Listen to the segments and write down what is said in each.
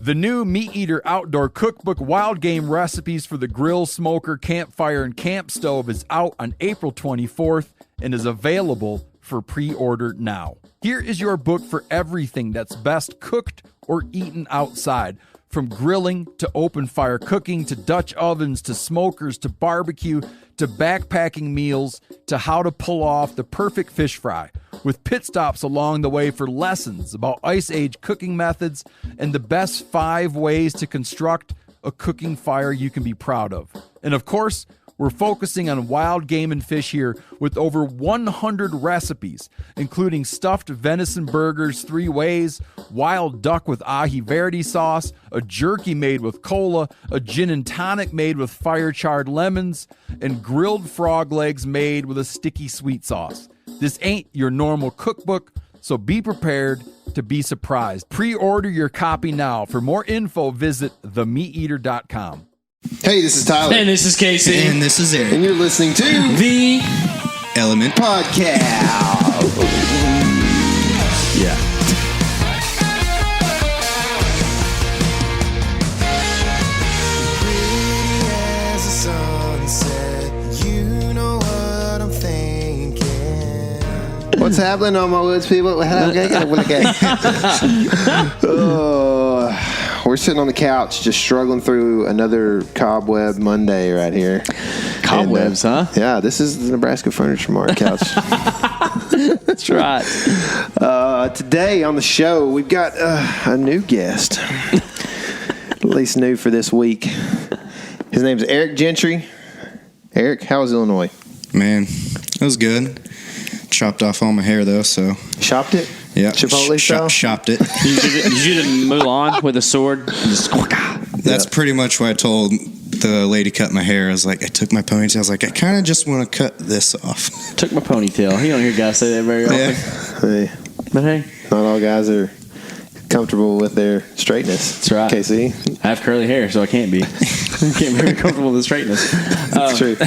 The new Meat Eater Outdoor Cookbook Wild Game Recipes for the Grill, Smoker, Campfire, and Camp Stove is out on April 24th and is available for pre-order now. Here is your book for everything that's best cooked or eaten outside. From grilling to open fire cooking to Dutch ovens to smokers to barbecue to backpacking meals to how to pull off the perfect fish fry, with pit stops along the way for lessons about Ice Age cooking methods and the best 5 ways to construct a cooking fire you can be proud of. And of course, we're focusing on wild game and fish here with over 100 recipes, including stuffed venison burgers 3 ways, wild duck with ahi verde sauce, a jerky made with cola, a gin and tonic made with fire-charred lemons, and grilled frog legs made with a sticky sweet sauce. This ain't your normal cookbook, so be prepared to be surprised. Pre-order your copy now. For more info, visit themeateater.com. Hey, this is Tyler. And this is K.C. And this is Eric. And you're listening to The Element Podcast. Yeah. As a sunset, you know what I'm thinking. What's happening on my woods, people? We're sitting on the couch just struggling through another cobweb Monday right here. Cobwebs, huh? Yeah, this is the Nebraska Furniture Mart couch. That's right. Today on the show, we've got a new guest. At least new for this week. His name's Eric Gentry. Eric, how was Illinois? Man, it was good. Chopped off all my hair, though, so... Shopped it? Yeah. Chipotle style? Shopped it. You did Mulan with a sword. Just, That's pretty much what I told the lady cut my hair. I was like, I took my ponytail. I was like, I kind of just want to cut this off. took my ponytail. You don't hear guys say that very often. Yeah. Hey, But hey, not all guys are comfortable with their straightness. That's right. KC. I have curly hair, so I can't be. I can't be very comfortable with the straightness. That's true.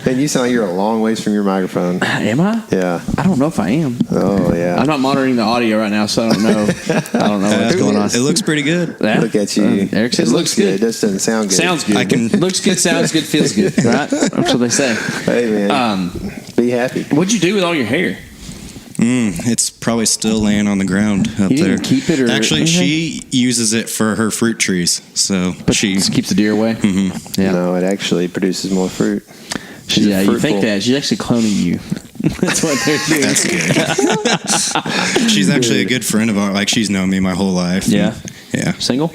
And you sound like you're a long ways from your microphone. Am I? Yeah. I don't know if I am. Oh, yeah. I'm not monitoring the audio right now, so I don't know. I don't know what's going on. It looks pretty good. Yeah. Look at you. Eric says it it looks good. It just doesn't sound good. Sounds good. I can- Looks good, sounds good, feels good. Right? That's what they say. Hey, man. Be happy. What'd you do with all your hair? It's probably still laying on the ground up You there. didn't keep it or Actually, anything? she uses it for her fruit trees. So But she... just keeps the deer away? Mm-hmm. Yeah. No, it actually produces more fruit. She's Yeah, you fruitful. think that. She's actually cloning you. That's what they're doing. That's good. She's actually a good friend of ours. Like, she's known me my whole life. Yeah. Yeah. Single?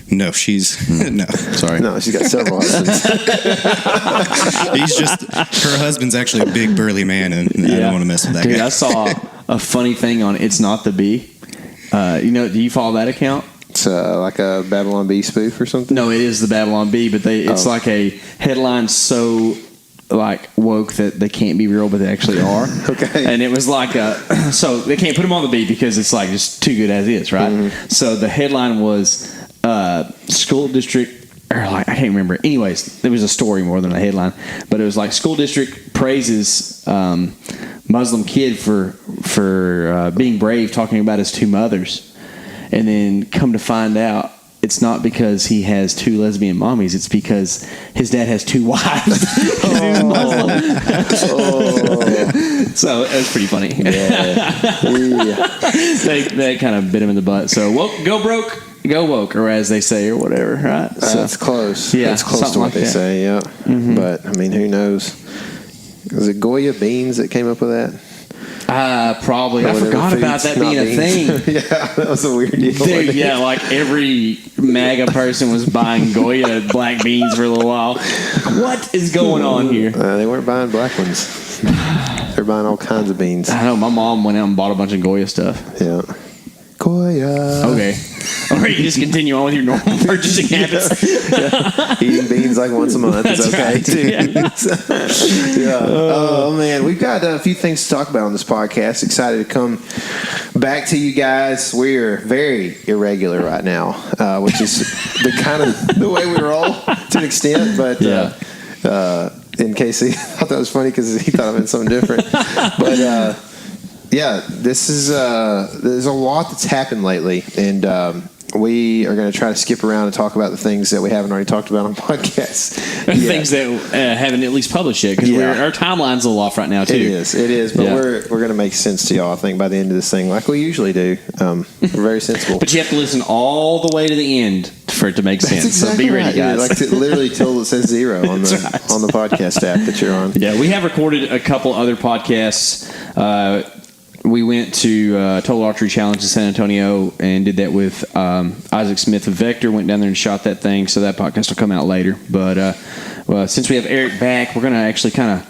No, she's... No. Sorry. No, she's got several husbands. He's just... Her husband's actually a big, burly man, and I don't want to mess with that Dude, guy. I saw a funny thing on It's Not the Bee. Do you follow that account? It's like a Babylon Bee spoof or something. No, it is the Babylon Bee, but it's like a headline so like woke that they can't be real, but they actually are. Okay. And it was like so they can't put them on the Bee because it's like just too good as is, right? Mm-hmm. So the headline was school district. Or like, I can't remember. Anyways, there was a story more than a headline, but it was like school district praises Muslim kid for being brave, talking about his 2 mothers, and then come to find out it's not because he has 2 lesbian mommies. It's because his dad has 2 wives. He's Muslim. So it was pretty funny. They kind of bit him in the butt. So go broke. Go woke, or as they say, or whatever, right? So, That's close. Yeah, That's close to something what like they that. say, yeah. Mm-hmm. But, I mean, who knows? Was it Goya Beans that came up with that? Probably. Or I whatever forgot about foods, that being not a beans. thing. Yeah, that was a weird deal. wasn't Dude, it? yeah, like every MAGA person was buying Goya black beans for a little while. What is going on here? They weren't buying black ones. They're buying all kinds of beans. I know, my mom went out and bought a bunch of Goya stuff. Yeah. Goya. Okay. Or you just continue on with your normal purchasing habits. Eating beans like once a month is okay, right. too. Yeah. Oh, man. We've got a few things to talk about on this podcast. Excited to come back to you guys. We're very irregular right now, which is the way we roll to an extent. But in KC, I thought that was funny because he thought I meant something different. But, yeah, this is there's a lot that's happened lately, and we are going to try to skip around and talk about the things that we haven't already talked about on podcasts. Things that haven't at least published yet, because our timeline's a little off right now too. It is, but we're going to make sense to y'all, I think, by the end of this thing, like we usually do. We're very sensible. But you have to listen all the way to the end for it to make sense. Exactly so be ready, guys. Like literally till it says 0 on the on the podcast app that you're on. Yeah, we have recorded a couple other podcasts. We went to Total Archery Challenge in San Antonio and did that with Isaac Smith of Vector. Went down there and shot that thing, so that podcast will come out later. But since we have Eric back, we're going to actually kind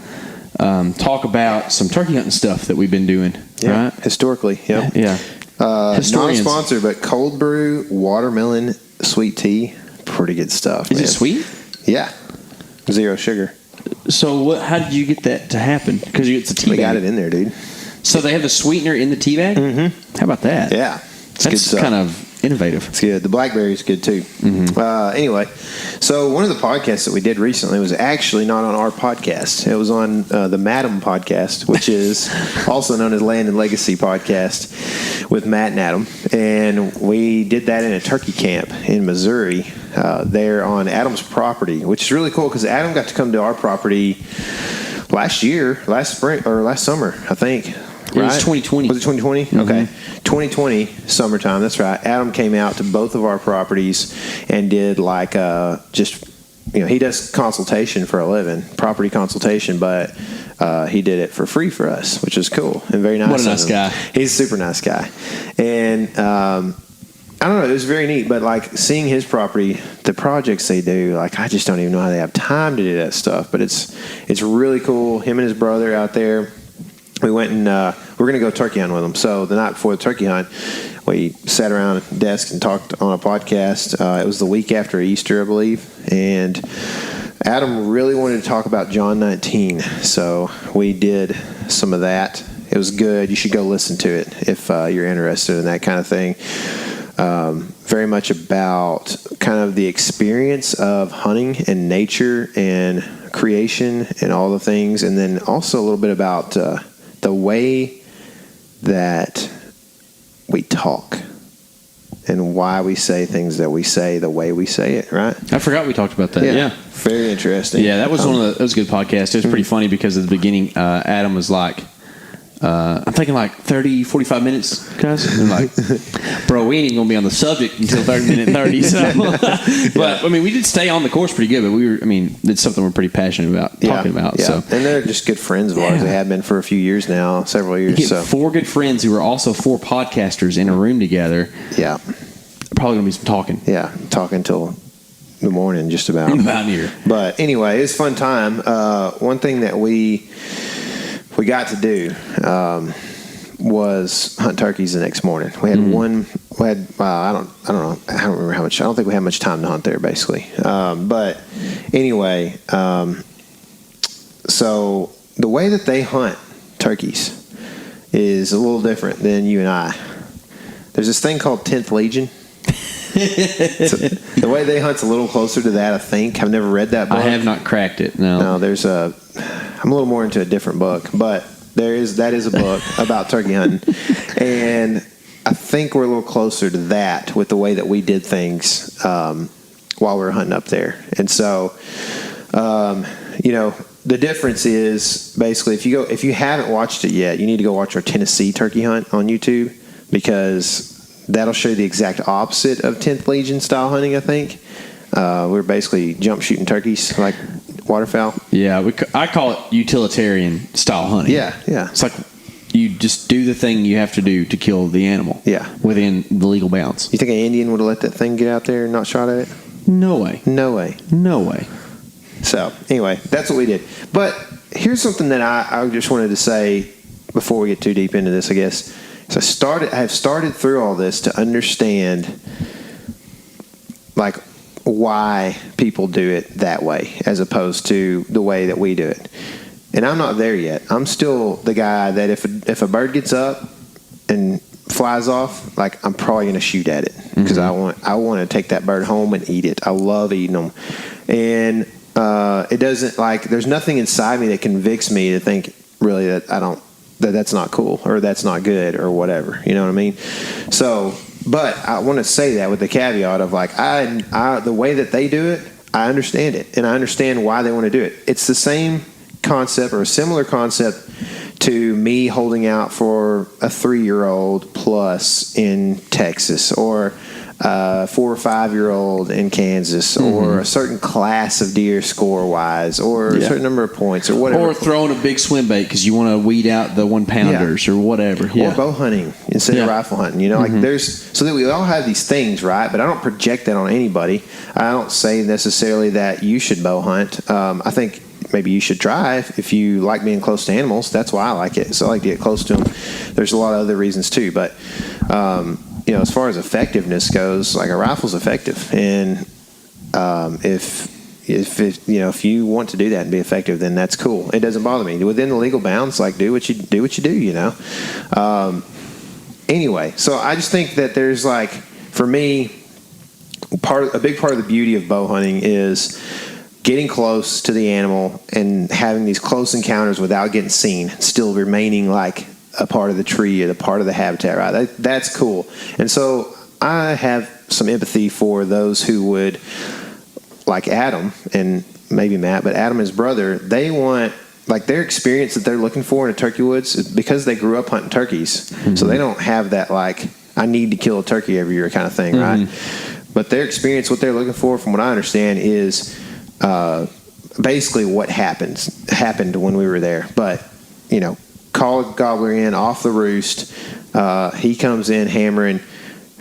of talk about some turkey hunting stuff that we've been doing. Yeah, right? historically. Yep. Yeah. Not a sponsor, but cold brew watermelon sweet tea, pretty good stuff. Is it sweet? Yeah, 0 sugar. So how did you get that to happen? Because it's a tea bag. We got it in there, dude. So they have the sweetener in the tea bag? Mm-hmm. How about that? Yeah. That's kind of innovative. It's good. The blackberry's good, too. Mm-hmm. Anyway, so one of the podcasts that we did recently was actually not on our podcast. It was on the Madam podcast, which is also known as Land and Legacy podcast with Matt and Adam. And we did that in a turkey camp in Missouri there on Adam's property, which is really cool because Adam got to come to our property last summer, I think. It was 2020. Was it 2020? Mm-hmm. Okay. 2020 summertime, that's right. Adam came out to both of our properties and did like he does consultation for a living, property consultation, but he did it for free for us, which is cool and very nice. What a nice guy. He's a super nice guy. And I don't know, it was very neat, but like seeing his property, the projects they do, like I just don't even know how they have time to do that stuff, but it's really cool. Him and his brother out there. We went and we're going to go turkey hunting with them. So the night before the turkey hunt, we sat around at the desk and talked on a podcast. It was the week after Easter, I believe. And Adam really wanted to talk about John 19. So we did some of that. It was good. You should go listen to it if you're interested in that kind of thing. Very much about kind of the experience of hunting and nature and creation and all the things. And then also a little bit about the way that we talk and why we say things that we say the way we say it, right? I forgot we talked about that. Yeah. Very interesting. Yeah, that was that was a good podcast. It was pretty funny because at the beginning, Adam was like, I'm thinking like 30, 45 minutes, guys. And I'm like, bro, we ain't even going to be on the subject until 30 minute 30. So. But, I mean, we did stay on the course pretty good, but it's something we're pretty passionate about talking about. Yeah. So. And they're just good friends of ours. They have been for a few years now, several years. You get 4 good friends who are also 4 podcasters in a room together. Yeah. Probably going to be some talking. Yeah, talking till the morning just about. About here. But anyway, it was a fun time. One thing that we got to do was hunt turkeys the next morning. We had I don't know. I don't remember how much. I don't think we had much time to hunt there, basically. But anyway, so the way that they hunt turkeys is a little different than you and I. There's this thing called 10th Legion. The way they hunt's a little closer to that, I think. I've never read that book. I have not cracked it. No. I'm a little more into a different book, but that is a book about turkey hunting, and I think we're a little closer to that with the way that we did things while we were hunting up there. And so, the difference is basically if you haven't watched it yet, you need to go watch our Tennessee turkey hunt on YouTube, because that'll show you the exact opposite of 10th Legion style hunting, I think. We're basically jump shooting turkeys like waterfowl. Yeah, I call it utilitarian style hunting. Yeah. It's like you just do the thing you have to do to kill the animal. Yeah. Within the legal bounds. You think an Indian would have let that thing get out there and not shot at it? No way. So, anyway, that's what we did. But here's something that I just wanted to say before we get too deep into this, I guess. So I have started through all this to understand, like, why people do it that way as opposed to the way that we do it. And I'm not there yet. I'm still the guy that if a bird gets up and flies off, like, I'm probably going to shoot at it because I want to take that bird home and eat it. I love eating them. And it doesn't, like, there's nothing inside me that convicts me to think really that that's not cool or that's not good or whatever. You know what I mean? So But I want to say that with the caveat of like, the way that they do it, I understand it, and I understand why they want to do it. It's the same concept or a similar concept to me holding out for a 3-year-old plus in Texas, or a 4 or 5-year-old in Kansas, or a certain class of deer score wise, or a certain number of points, or whatever. Or throwing a big swim bait because you want to weed out the 1-pounders or whatever. Or bow hunting instead of rifle hunting. You know, like so that we all have these things, right? But I don't project that on anybody. I don't say necessarily that you should bow hunt. I think maybe you should try if you like being close to animals. That's why I like it. So I like to get close to them. There's a lot of other reasons too, but as far as effectiveness goes, like a rifle's effective, and if you want to do that and be effective, then that's cool. It doesn't bother me within the legal bounds. Like do what you do. Anyway, so I just think that there's like, for me, a big part of the beauty of bow hunting is getting close to the animal and having these close encounters without getting seen, still remaining like a part of the tree or the part of the habitat, right? That's cool. And so I have some empathy for those who would, like Adam and maybe Matt, but Adam and his brother, they want, like, their experience that they're looking for in a turkey woods is because they grew up hunting turkeys. So they don't have that, like, I need to kill a turkey every year kind of thing, right? But their experience, what they're looking for, from what I understand, is basically what happened when we were there. But, call a gobbler in off the roost. He comes in hammering.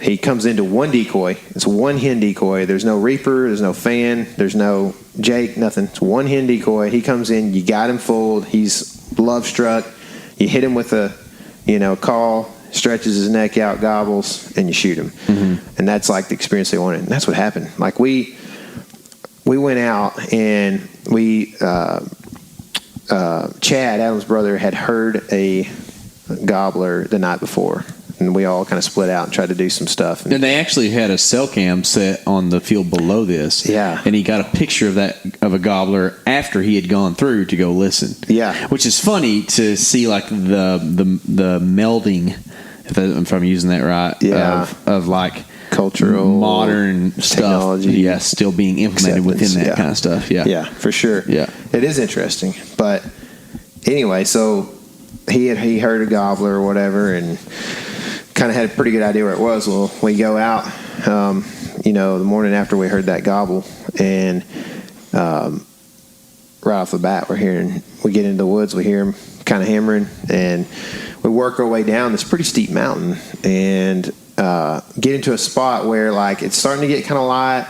He comes into one decoy. It's one hen decoy. There's no reaper. There's no fan. There's no Jake. Nothing. It's one hen decoy. He comes in. You got him fooled. He's love struck. You hit him with a, call. Stretches his neck out, gobbles, and you shoot him. And that's like the experience they wanted. And that's what happened. Like we went out and we. Chad, Adam's brother, had heard a gobbler the night before, and we all kind of split out and tried to do some stuff. And they actually had a cell cam set on the field below this. Yeah. And he got a picture of a gobbler after he had gone through to go listen. Yeah. Which is funny to see, like the melding, if I'm using that right. Yeah. Of like cultural, modern technology, stuff, still being implemented within that kind of stuff. Yeah, for sure. Yeah, it is interesting. But anyway, so he heard a gobbler or whatever, and kind of had a pretty good idea where it was. Well, we go out, the morning after we heard that gobble, and right off the bat, we get into the woods, we hear him kind of hammering, and we work our way down this pretty steep mountain, and get into a spot where like it's starting to get kind of light,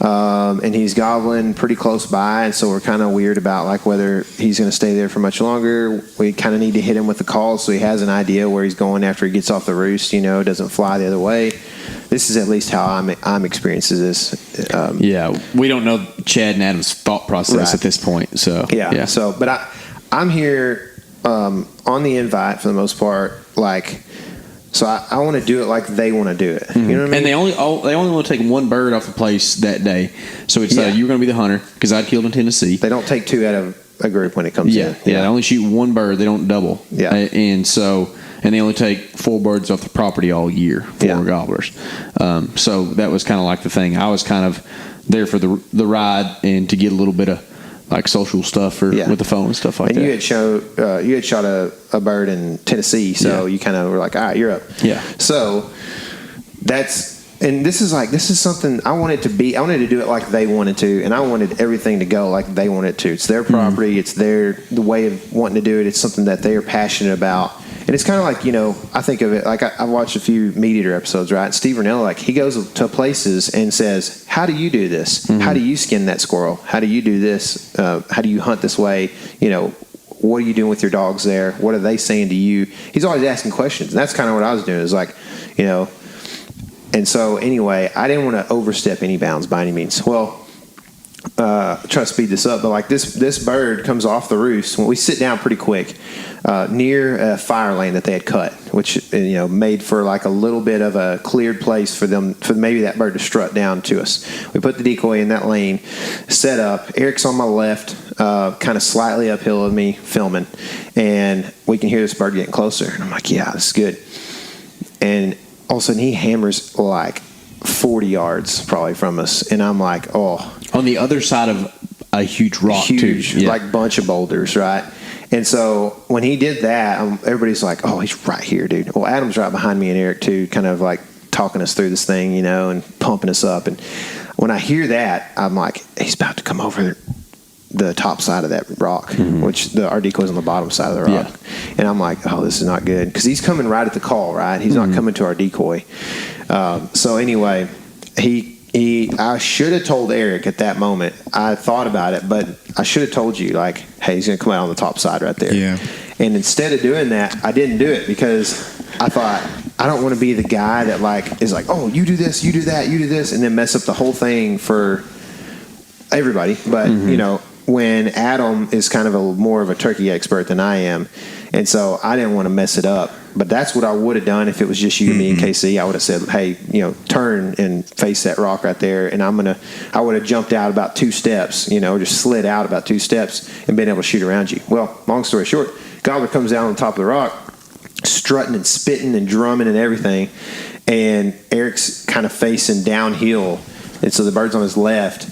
and he's gobbling pretty close by, and so we're kind of weird about like whether he's going to stay there for much longer. We kind of need to hit him with the call so he has an idea where he's going after he gets off the roost, doesn't fly the other way. This is at least how I'm experiencing this. We don't know Chad and Adam's thought process at this point, so yeah. So, but I'm here on the invite for the most part, like. So I want to do it like they want to do it. You know what I mean? And they only want to take one bird off the place that day. So it's you're going to be the hunter, because I'd killed in Tennessee. They don't take two out of a group when it comes in. Yeah, they only shoot one bird. They don't double. Yeah. And they only take 4 birds off the property all year, 4 gobblers. So that was kind of like the thing. I was kind of there for the ride and to get a little bit of like social stuff with the phone and stuff like that. And you had shot a bird in Tennessee, so you kind of were like, all right, you're up. Yeah. So this is something I wanted to do it like they wanted to, and I wanted everything to go like they wanted to. It's their property. It's the way of wanting to do it. It's something that they are passionate about. And it's kind of like, I think of it like I watched a few Meat Eater episodes, right? Steve Rinella, like he goes to places and says, how do you do this? How do you skin that squirrel? How do you do this? How do you hunt this way? What are you doing with your dogs there? What are they saying to you? He's always asking questions. And that's kind of what I was doing. Is like, and so anyway, I didn't want to overstep any bounds by any means. Well, try to speed this up, but like this bird comes off the roost when we sit down pretty quick near a fire lane that they had cut, which made for like a little bit of a cleared place for maybe that bird to strut down to us. We put the decoy in that lane, set up. Eric's on my left, kind of slightly uphill of me filming, and we can hear this bird getting closer. And I'm like, yeah, this is good. And all of a sudden he hammers like 40 yards probably from us, and I'm like, oh. On the other side of a huge rock, huge, too. Yeah. like bunch of boulders, right? And so when he did that, everybody's like, oh, he's right here, dude. Well, Adam's right behind me and Eric, too, kind of like talking us through this thing, you know, and pumping us up. And when I hear that, I'm like, he's about to come over the top side of that rock, which our decoy's on the bottom side of the rock. Yeah. And I'm like, oh, this is not good. Because he's coming right at the call, right? He's not coming to our decoy. So anyway, I should have told Eric at that moment. I thought about it, but I should have told you, like, hey, he's going to come out on the top side right there. Yeah. And instead of doing that, I didn't do it because I thought, I don't want to be the guy that, like, is like, oh, you do this, you do that, you do this, and then mess up the whole thing for everybody. But, you know, when Adam is kind of more of a turkey expert than I am, and so I didn't want to mess it up. But that's what I would have done if it was just you, me, and KC. I would have said, hey, you know, turn and face that rock right there. And I would have jumped out about 2 steps, you know, just slid out about 2 steps and been able to shoot around you. Well, long story short, Gobbler comes down on top of the rock, strutting and spitting and drumming and everything. And Eric's kind of facing downhill. And so the bird's on his left.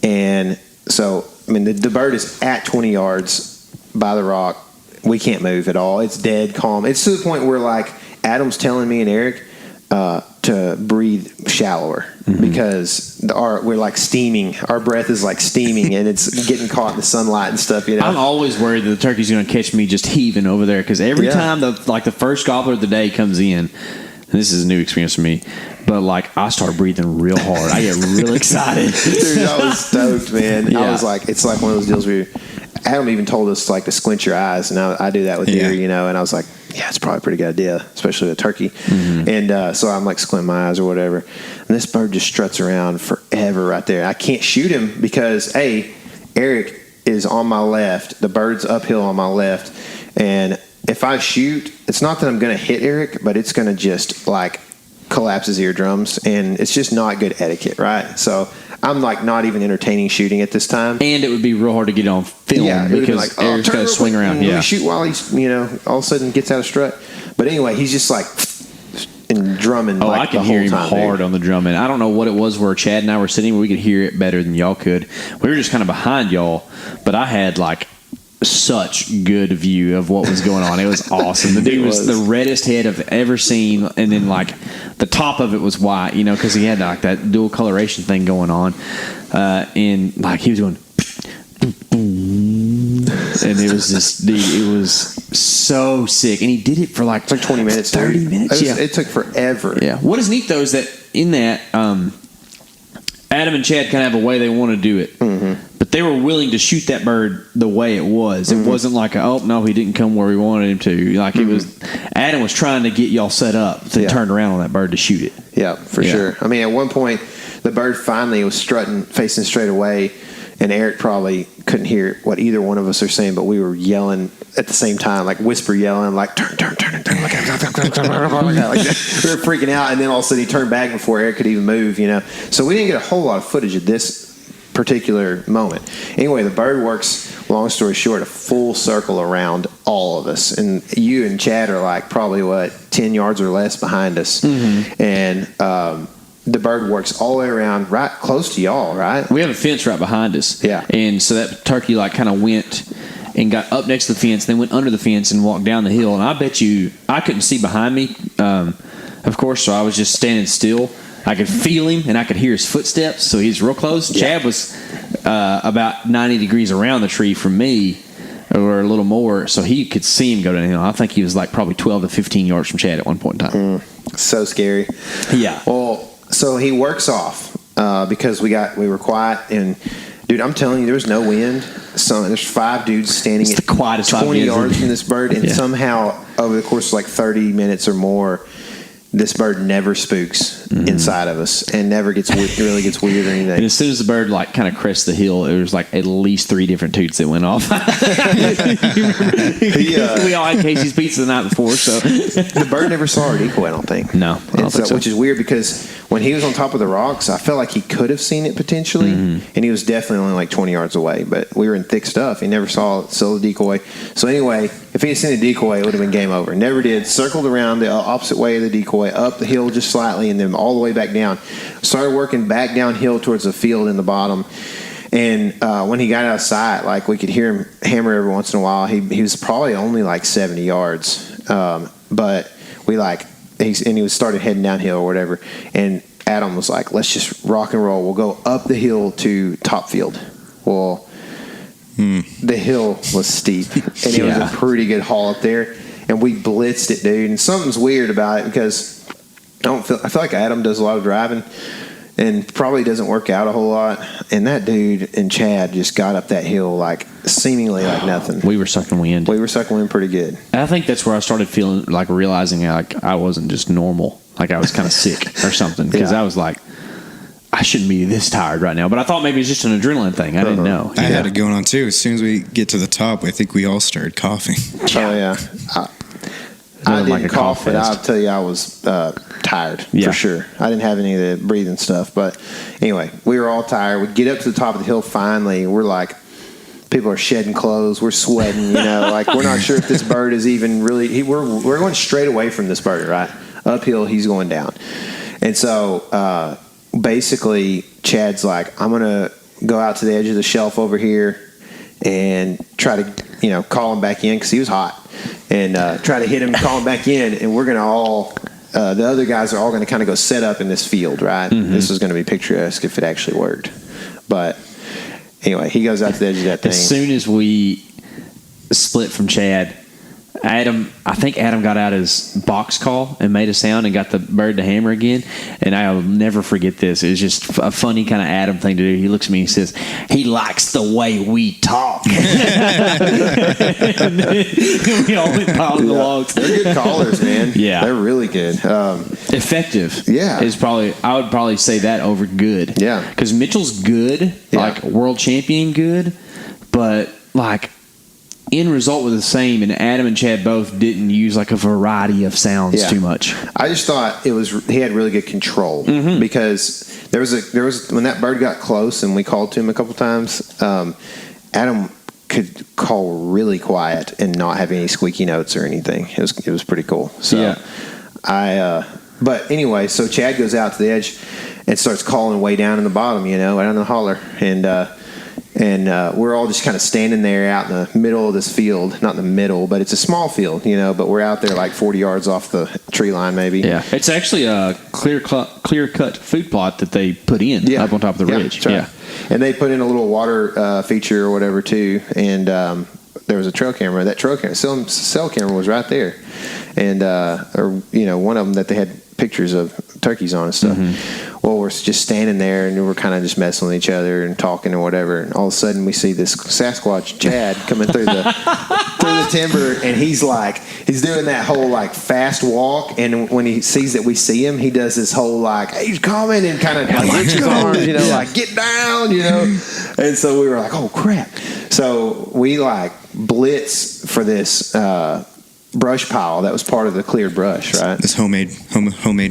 And so, I mean, the bird is at 20 yards by the rock. We can't move at all. It's dead calm. It's to the point where, like, Adam's telling me and Eric to breathe shallower because we're like steaming. Our breath is like steaming, and it's getting caught in the sunlight and stuff. You know, I'm always worried that the turkey's going to catch me just heaving over there because every time the first gobbler of the day comes in, and this is a new experience for me. But, like, I start breathing real hard. I get real excited. Dude, I was stoked, man. Yeah. I was like, it's like one of those deals where Adam even told us, like, to squint your eyes. And I do that with deer, you know. And I was like, yeah, it's probably a pretty good idea, especially with a turkey. And so I'm, like, squinting my eyes or whatever. And this bird just struts around forever right there. I can't shoot him because, Eric is on my left. The bird's uphill on my left. And if I shoot, it's not that I'm going to hit Eric, but it's going to just, like, collapse his eardrums, and it's just not good etiquette, right? So I'm like not even entertaining shooting at this time, and it would be real hard to get on film because like, Eric's got to swing around. Yeah, shoot while he's, you know, all of a sudden gets out of strut. But anyway, he's just like and drumming. Oh, like I can hear him hard on the drumming. I don't know what it was where Chad and I were sitting where we could hear it better than y'all could. We were just kind of behind y'all, but I had like such good view of what was going on. It was awesome. The dude was the reddest head I've ever seen, and then like the top of it was white, you know, because he had like that dual coloration thing going on, and like he was going, and it was just, dude, it was so sick, and he did it for like 20 minutes, 30 minutes. It took forever. Yeah. What is neat though is that in that, Adam and Chad kind of have a way they want to do it. But they were willing to shoot that bird the way it was. It wasn't like, oh, no, he didn't come where we wanted him to. Like, it was, Adam was trying to get y'all set up to turn around on that bird to shoot it. Yeah, for sure. I mean, at one point, the bird finally was strutting, facing straight away, and Eric probably couldn't hear what either one of us are saying, but we were yelling at the same time, like whisper yelling, like, turn. Like, we were freaking out, and then all of a sudden he turned back before Eric could even move, you know. So we didn't get a whole lot of footage of this particular moment. Anyway, the bird works, long story short, a full circle around all of us. And you and Chad are like probably, 10 yards or less behind us. And the bird works all the way around right close to y'all, right? We have a fence right behind us. Yeah. And so that turkey like kind of went and got up next to the fence, then went under the fence and walked down the hill. And I bet you, I couldn't see behind me, of course, so I was just standing still. I could feel him, and I could hear his footsteps, so he's real close. Yeah. Chad was about 90 degrees around the tree from me, or a little more, so he could see him go down the hill. I think he was like probably 12 to 15 yards from Chad at one point in time. So scary. Yeah. Well, so he works off because we were quiet, and dude, I'm telling you, there was no wind. So there's 5 dudes standing at the quietest 20 yards from this bird, and somehow over the course of like 30 minutes or more, this bird never spooks inside of us and never really gets weird or anything. And as soon as the bird like kind of crests the hill, there was like at least 3 different toots that went off. We all had Casey's pizza the night before, so the bird never saw our decoy, I don't think. No, I don't think so. Which is weird because when he was on top of the rocks, I felt like he could have seen it potentially, and he was definitely only like 20 yards away. But we were in thick stuff. He never saw the decoy. So anyway, if he had seen the decoy, it would have been game over. Never did. Circled around the opposite way of the decoy, up the hill just slightly, and then all the way back down. Started working back downhill towards the field in the bottom. And when he got out of sight, like we could hear him hammer every once in a while. He was probably only like 70 yards, but we he started heading downhill or whatever. And Adam was like, "Let's just rock and roll. We'll go up the hill to top field." Well, the hill was steep, and it was a pretty good haul up there. And we blitzed it, dude. And something's weird about it because I feel like Adam does a lot of driving. And probably doesn't work out a whole lot. And that dude and Chad just got up that hill like seemingly like nothing. We were sucking wind. We were sucking wind pretty good. And I think that's where I started feeling like realizing like I wasn't just normal. Like I was kind of sick or something. Because I was like, I shouldn't be this tired right now. But I thought maybe it's just an adrenaline thing. I didn't know. I had it going on too. As soon as we get to the top, I think we all started coughing. Oh, yeah. I didn't like cough, but I'll tell you I was tired for sure. I didn't have any of the breathing stuff. But anyway, we were all tired. We get up to the top of the hill finally. We're like, people are shedding clothes. We're sweating, like we're not sure if this bird is even really. We're going straight away from this bird, right? Uphill, he's going down. And so basically, Chad's like, I'm going to go out to the edge of the shelf over here and try to, call him back in because he was hot. And try to hit him, call him back in, and we're going to all, the other guys are all going to kind of go set up in this field, right? This is going to be picturesque if it actually worked. But anyway, he goes out to the edge of that thing. As soon as we split from Chad, I think Adam got out his box call and made a sound and got the bird to hammer again. And I will never forget this. It was just a funny kind of Adam thing to do. He looks at me and says, "He likes the way we talk." And we all went piling the logs. They're good callers, man. Yeah. They're really good. Effective. Yeah. I would probably say that over good. Yeah. Because Mitchell's good, like world champion good, but like end result was the same, and Adam and Chad both didn't use like a variety of sounds too much. I just thought he had really good control because there was when that bird got close and we called to him a couple times. Adam could call really quiet and not have any squeaky notes or anything. It was pretty cool. So but anyway, so Chad goes out to the edge and starts calling way down in the bottom, out in the holler, and we're all just kind of standing there out in the middle of this field. Not in the middle, but it's a small field, but we're out there like 40 yards off the tree line maybe. Yeah. It's actually a clear-cut food plot that they put in up on top of the ridge. Right. And they put in a little water feature or whatever too. And there was a trail camera. That trail camera, cell camera was right there. And, one of them that they had pictures of turkeys on and stuff. Well, we're just standing there and we're kind of just messing with each other and talking or whatever. And all of a sudden we see this Sasquatch Chad coming through the timber, and he's doing that whole like fast walk. And when he sees that we see him, he does this whole like, "Hey, he's coming," and kind of like hits his arms, like "Get down," And so we were like, "Oh crap!" So we like blitz for this brush pile that was part of the cleared brush, right? This homemade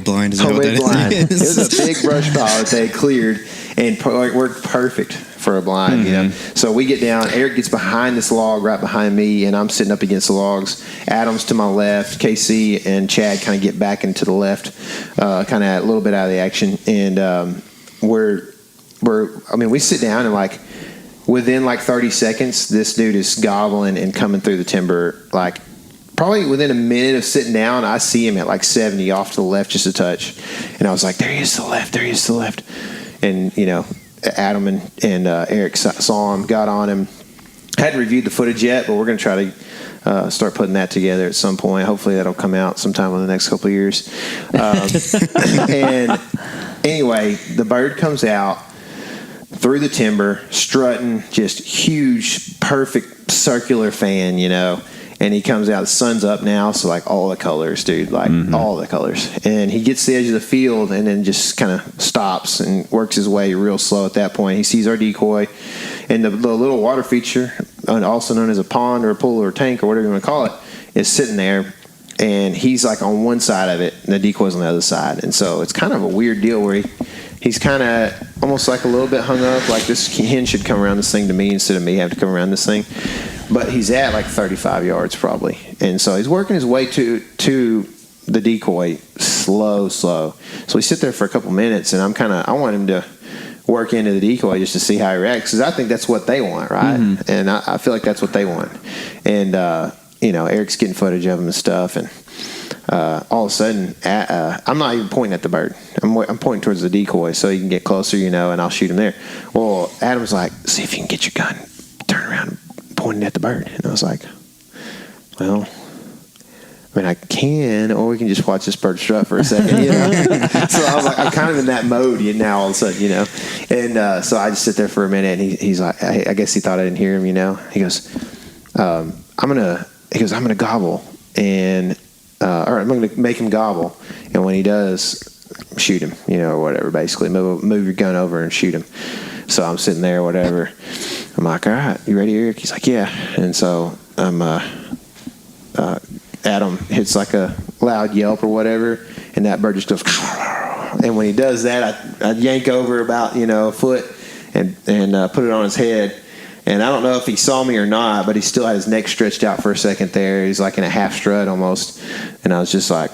blind. Is that what that blind. is? It was a big brush pile that they cleared and worked perfect for a blind, So we get down. Eric gets behind this log right behind me, and I'm sitting up against the logs. Adam's to my left. KC and Chad kind of get back into the left, kind of a little bit out of the action. And we sit down and like within like 30 seconds, this dude is gobbling and coming through the timber like. Probably within a minute of sitting down, I see him at like 70 off to the left just a touch. And I was like, there he is to the left, there he is to the left. And, Adam and Eric saw him, got on him. Hadn't reviewed the footage yet, but we're going to try to start putting that together at some point. Hopefully that'll come out sometime in the next couple of years. And anyway, the bird comes out through the timber, strutting, just huge, perfect circular fan, And he comes out, the sun's up now, so like all the colors, dude, like all the colors. And he gets to the edge of the field and then just kind of stops and works his way real slow at that point. He sees our decoy, and the little water feature, also known as a pond or a pool or a tank or whatever you want to call it, is sitting there. and he's like on one side of it, and the decoy's on the other side. And so it's kind of a weird deal where he's kind of almost like a little bit hung up, like this hen should come around this thing to me instead of me have to come around this thing. But he's at like 35 yards probably, and so he's working his way to the decoy slow. So we sit there for a couple minutes, and I want him to work into the decoy just to see how he reacts, because I think that's what they want, right? Mm-hmm. And I feel like that's what they want. And Eric's getting footage of him and stuff, and all of a sudden, I'm not even pointing at the bird. I'm pointing towards the decoy so he can get closer, and I'll shoot him there. Well, Adam's like, see if you can get your gun, turn around and point it at the bird. And I was like, well, I mean, I can, or we can just watch this bird strut for a second, So I was like, I'm kind of in that mode now all of a sudden, And so I just sit there for a minute, and he's like, I guess he thought I didn't hear him, He goes, I'm gonna gobble, and or I'm gonna make him gobble, and when he does, shoot him, or whatever. Basically, move your gun over and shoot him. So I'm sitting there, whatever. I'm like, all right, you ready, Eric? He's like, yeah. And so I'm Adam hits like a loud yelp or whatever, and that bird just goes. And when he does that, I yank over about a foot and put it on his head. And I don't know if he saw me or not, but he still had his neck stretched out for a second there. He's like in a half strut almost, and I was just like,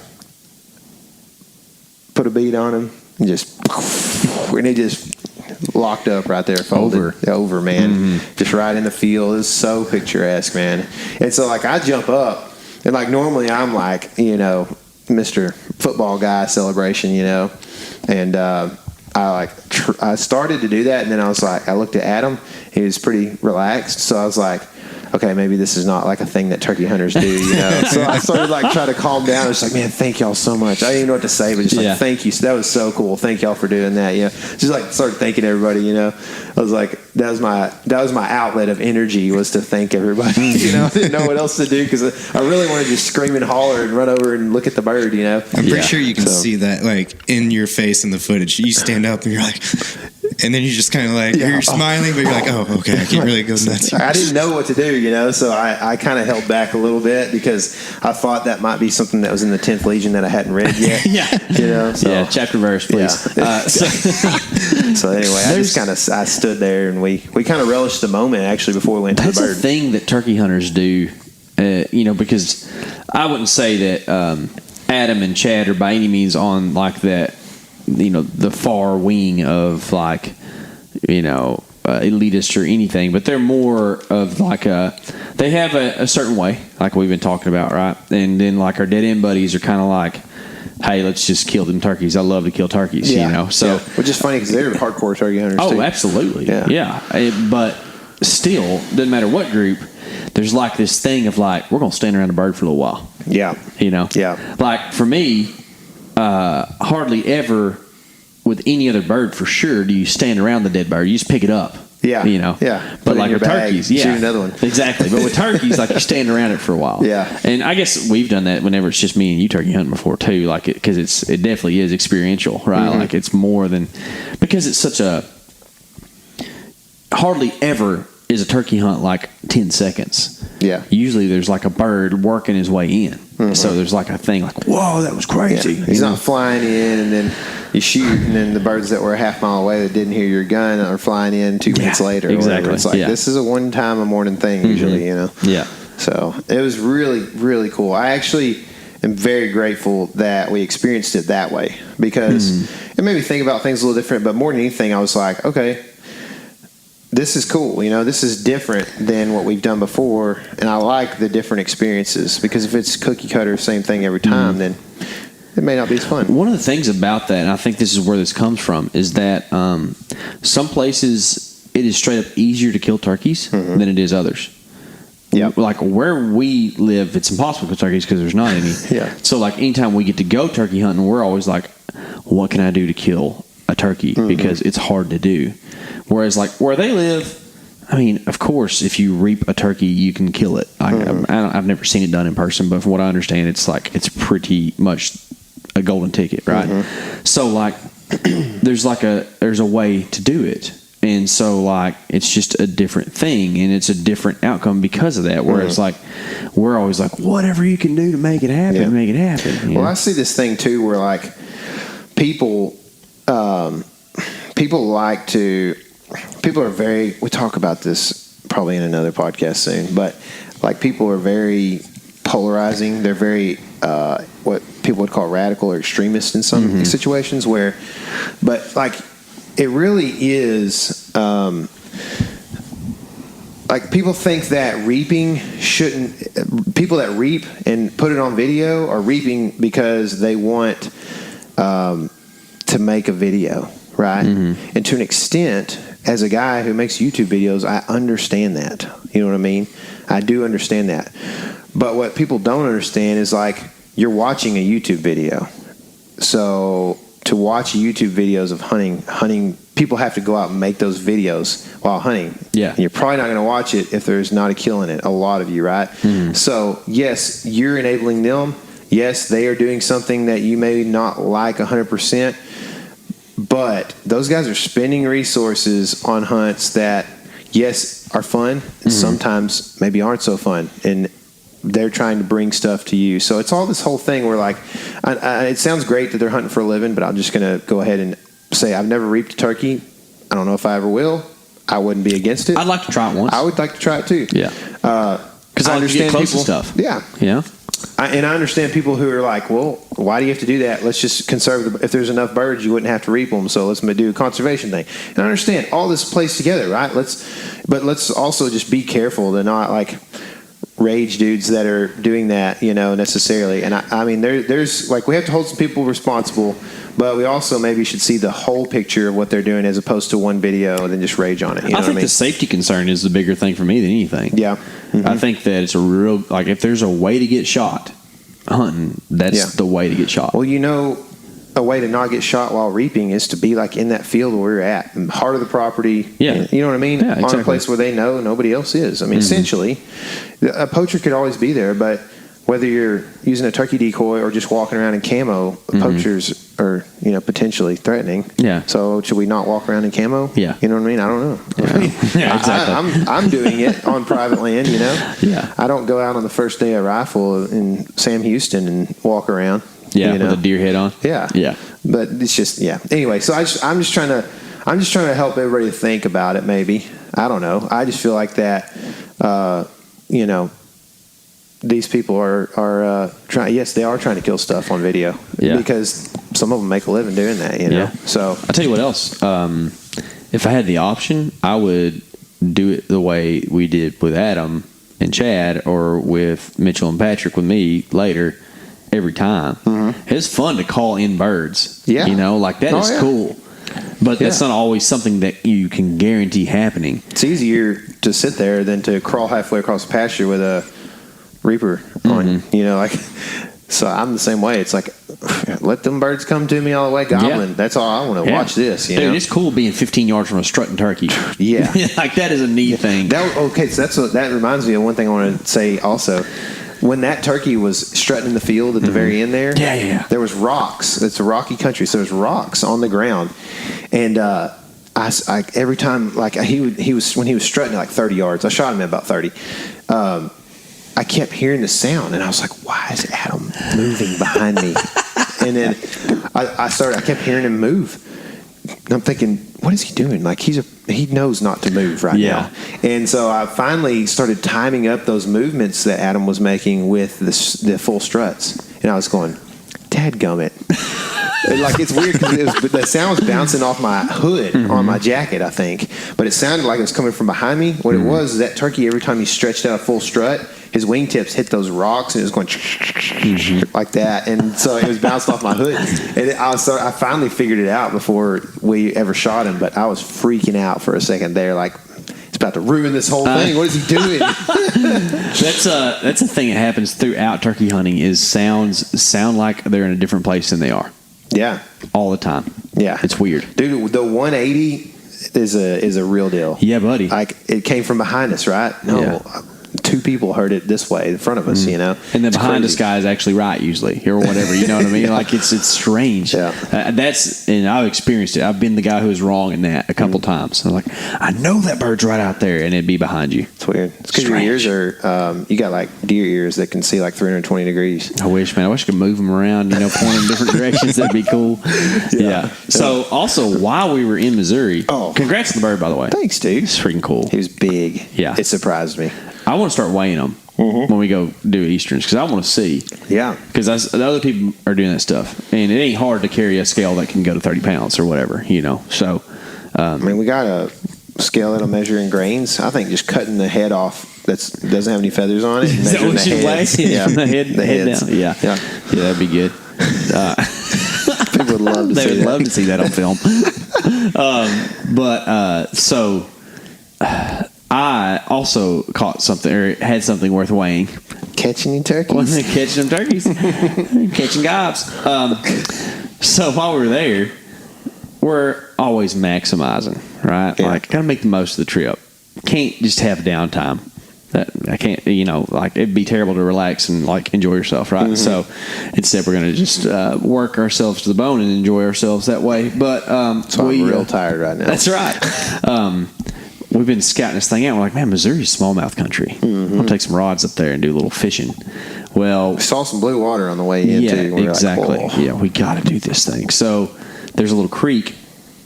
put a bead on him and he just locked up right there, folded over, man, just right in the field. It was so picturesque, man. And so like I jump up. And like normally I'm like, Mr. Football guy celebration, and I started to do that, and then I was like, I looked at Adam, he was pretty relaxed, so I was like, okay, maybe this is not like a thing that turkey hunters do, So I started like trying to calm down. I was like, man, thank y'all so much. I didn't even know what to say, but just like, thank you. So that was so cool. Thank y'all for doing that. Just like started thanking everybody. I was like, that was my outlet of energy, was to thank everybody. I didn't know what else to do, because I really wanted to just scream and holler and run over and look at the bird. I'm pretty sure you can see that like in your face in the footage. You stand up and you're like. And then you just kind of like, you're smiling, but you're like, oh, okay, I can't really go nuts. I didn't know what to do, so I kind of held back a little bit, because I thought that might be something that was in the 10th Legion that I hadn't read yet. Chapter verse, please. So anyway, I stood there, and we kind of relished the moment, actually, before we went to the bird. That's a thing that turkey hunters do, because I wouldn't say that Adam and Chad are by any means on like that, the far wing of like, elitist or anything, but they're more of like they have a certain way, like we've been talking about, right? And then like our dead end buddies are kind of like, hey, let's just kill them turkeys. I love to kill turkeys, So, which is funny because they're hardcore turkey hunters. Oh, too. Absolutely, but still, doesn't matter what group. There's like this thing of like, we're gonna stand around a bird for a little while. Like for me. Hardly ever with any other bird for sure do you stand around the dead bird. You just pick it up. But like with turkeys, shoot another one. Exactly. But with turkeys, like you stand around it for a while. And I guess we've done that whenever it's just me and you turkey hunting before too. Like because it definitely is experiential, right? Like it's more than, because it's such a, hardly ever is a turkey hunt like 10 seconds. Usually there's like a bird working his way in. So there's like a thing like, whoa, that was crazy. He's not flying in and then you shoot, and then the birds that were a half mile away that didn't hear your gun are flying in 2 minutes later. Exactly. It's like, this is a one time a morning thing usually, So it was really, really cool. I actually am very grateful that we experienced it that way, because it made me think about things a little different. But more than anything, I was like, okay, this is cool. This is different than what we've done before, and I like the different experiences, because if it's cookie cutter, same thing every time, then it may not be as fun. One of the things about that, and I think this is where this comes from, is that some places it is straight up easier to kill turkeys than it is others. Like where we live, it's impossible to kill turkeys because there's not any. So like anytime we get to go turkey hunting, we're always like, what can I do to kill a turkey? Because it's hard to do. Whereas like where they live, I mean, of course, if you reap a turkey, you can kill it. I've never seen it done in person, but from what I understand, it's pretty much a golden ticket, right? So like there's a way to do it. And so, like, it's just a different thing, and it's a different outcome because of that. Where it's like, we're always like, whatever you can do to make it happen, make it happen. Well, I see this thing too, where like people are very. We talk about this probably in another podcast soon, but like people are very polarizing. They're very what people would call radical or extremist in some situations. But like it really is. Like people think that reaping shouldn't. People that reap and put it on video are reaping because they want to make a video, right? And to an extent, as a guy who makes YouTube videos, I understand that. You know what I mean? I do understand that. But what people don't understand is like you're watching a YouTube video. So to watch YouTube videos of hunting, people have to go out and make those videos while hunting. Yeah. And you're probably not going to watch it if there's not a kill in it. A lot of you, right? So yes, you're enabling them. Yes, they are doing something that you may not like 100%. But those guys are spending resources on hunts that, yes, are fun, and sometimes maybe aren't so fun, and they're trying to bring stuff to you. So it's all this whole thing where, like, it sounds great that they're hunting for a living, but I'm just going to go ahead and say I've never reaped a turkey. I don't know if I ever will. I wouldn't be against it. I'd like to try it once. I would like to try it too. Yeah. Because I understand close to stuff. Yeah. Yeah. And I understand people who are like, well, why do you have to do that? Let's just conserve if there's enough birds, you wouldn't have to reap them. So let's do a conservation thing. And I understand all this plays together, right? But let's also just be careful to not like rage dudes that are doing that, necessarily. And I mean, there's like we have to hold some people responsible, but we also maybe should see the whole picture of what they're doing as opposed to one video and then just rage on it. You know I think what I mean? the safety concern is the bigger thing for me than anything. Yeah. I think that it's a real, like, if there's a way to get shot hunting, that's the way to get shot. Well, a way to not get shot while reaping is to be like in that field where you're at, in the heart of the property. Yeah. You know what I mean? Yeah, exactly. On a place where they know nobody else is. I mean, essentially, a poacher could always be there, but whether you're using a turkey decoy or just walking around in camo, poachers are, potentially threatening. Yeah. So should we not walk around in camo? Yeah. You know what I mean? I don't know. Yeah, exactly. I'm doing it on private land, Yeah. I don't go out on the first day of rifle in Sam Houston and walk around. Yeah, with a deer head on. Yeah. Yeah. But it's just, Anyway, so I'm just trying to help everybody to think about it. Maybe, I don't know. I just feel like that. These people are trying. Yes, they are trying to kill stuff on video. Yeah. Because some of them make a living doing that. Yeah. So I'll tell you what else. If I had the option, I would do it the way we did with Adam and Chad, or with Mitchell and Patrick with me later. Every time. It's fun to call in birds. Yeah. Like that is cool. But that's not always something that you can guarantee happening. It's easier to sit there than to crawl halfway across the pasture with a reaper on. So I'm the same way. It's like, let them birds come to me all the way gobbling. Yeah. That's all I want to watch this. Dude, it's cool being 15 yards from a strutting turkey. Yeah. Like that is a neat thing. So that reminds me of one thing I want to say also. When that turkey was strutting in the field at the very end there, there was rocks. It's a rocky country, so there's rocks on the ground. And I every time, like he was when he was strutting at like 30 yards, I shot him at about 30. I kept hearing the sound, and I was like, "Why is Adam moving behind me?" And then I kept hearing him move. And I'm thinking, what is he doing? Like he knows not to move right now. And so I finally started timing up those movements that Adam was making with the full struts, and I was going, "Dadgummit!" Like it's weird because the sound was bouncing off my hood on my jacket, I think, but it sounded like it was coming from behind me. What it was is that turkey, every time he stretched out a full strut, his wingtips hit those rocks and it was going like that, and so it was bounced off my hood. And I finally figured it out before we ever shot him, but I was freaking out for a second there, like it's about to ruin this whole thing. What is he doing? That's a thing that happens throughout turkey hunting. Is sounds sound like they're in a different place than they are. Yeah, all the time. Yeah, it's weird, dude. The 180 is a real deal. Yeah, buddy. Like it came from behind us, right? No. Yeah. 2 people heard it this way in front of us, you know. And then It's behind crazy. us guy is actually right usually, or whatever. You know what I mean? Like it's strange. Yeah. And I've experienced it. I've been the guy who was wrong in that a couple times. I'm like, I know that bird's right out there, and it'd be behind you. It's weird. It's because your ears are, you got like deer ears that can see like 320 degrees. I wish, man. I wish I could move them around, point in different directions. That'd be cool. Yeah. So, also, while we were in Missouri, congrats to the bird, by the way. Thanks, dude. It's freaking cool. He was big. Yeah. It surprised me. I want to start weighing them when we go do Easterns because I want to see. Yeah. Because the other people are doing that stuff. And it ain't hard to carry a scale that can go to 30 pounds or whatever, So, I mean, we got a scale that'll measure in grains. I think just cutting the head off that doesn't have any feathers on it. And is that measuring what the you weigh? heads. Yeah. From the head heads. down? Yeah. Yeah, that'd be good. People would love to They see would that. love to see that on film. So I also caught something or had something worth weighing. Catching any turkeys? Wasn't it catching them turkeys? Catching gobs. So while we were there, we're always maximizing, right? Yeah. Like, gotta make the most of the trip. Can't just have downtime. I can't, it'd be terrible to relax and enjoy yourself, right? So instead, we're gonna just work ourselves to the bone and enjoy ourselves that way. But So I'm real tired right now. That's right. We've been scouting this thing out. We're like, man, Missouri's smallmouth country. I'm gonna take some rods up there and do a little fishing. Well, We saw some blue water on the way in, yeah, too. We were exactly. Like, whoa. Yeah, we got to do this thing. So there's a little creek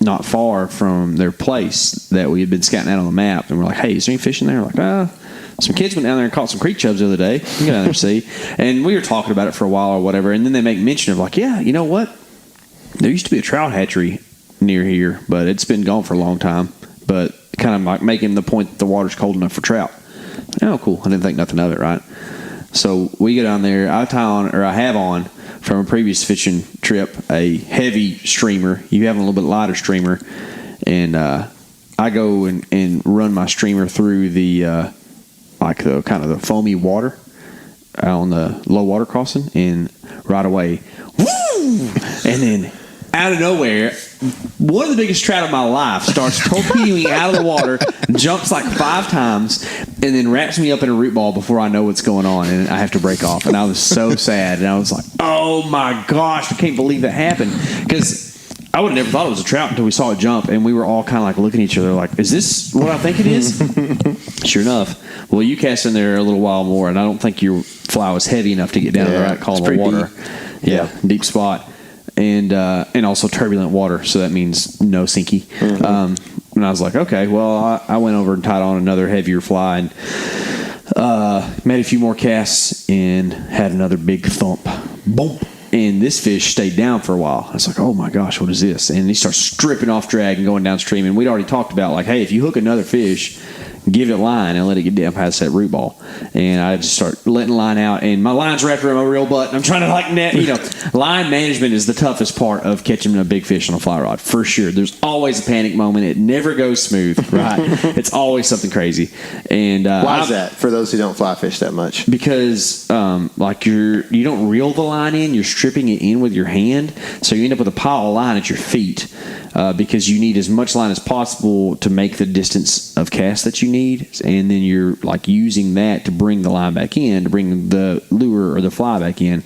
not far from their place that we had been scouting out on the map, and we're like, hey, is there any fish in there? We're like, some kids went down there and caught some creek chubs the other day. You can go down there and see. And we were talking about it for a while or whatever, and then they make mention of like, yeah, you know what? There used to be a trout hatchery near here, but it's been gone for a long time. But kind of like making the point that the water's cold enough for trout. Oh, cool. I didn't think nothing of it, right? So we go down there. I have on from a previous fishing trip a heavy streamer. You have a little bit lighter streamer, and I go and run my streamer through the kind of the foamy water on the low water crossing, and right away, woo! And then out of nowhere, one of the biggest trout of my life starts torpedoing out of the water, jumps like 5 times, and then wraps me up in a root ball before I know what's going on, and I have to break off. And I was so sad, and I was like, oh my gosh, I can't believe that happened. Because I would have never thought it was a trout until we saw it jump, and we were all kind of like looking at each other like, is this what I think it is? Sure enough. Well, you cast in there a little while more, and I don't think your fly was heavy enough to get down to the right column of water. Deep. Yeah, deep spot. And also turbulent water, so that means no sinky. Mm-hmm. And I was like, okay, well, I went over and tied on another heavier fly and made a few more casts and had another big thump. Boom. And this fish stayed down for a while. I was like, oh my gosh, what is this? And he starts stripping off drag and going downstream. And we'd already talked about, like, hey, if you hook another fish, give it line and let it get down past that root ball. And I just start letting line out, and my line's wrapped around my reel butt, and I'm trying to net. Line management is the toughest part of catching a big fish on a fly rod, for sure. There's always a panic moment. It never goes smooth, right? It's always something crazy. And why is that? For those who don't fly fish that much, because you don't reel the line in, you're stripping it in with your hand, so you end up with a pile of line at your feet. Because you need as much line as possible to make the distance of cast that you need, and then you're using that to bring the line back in, to bring the lure or the fly back in.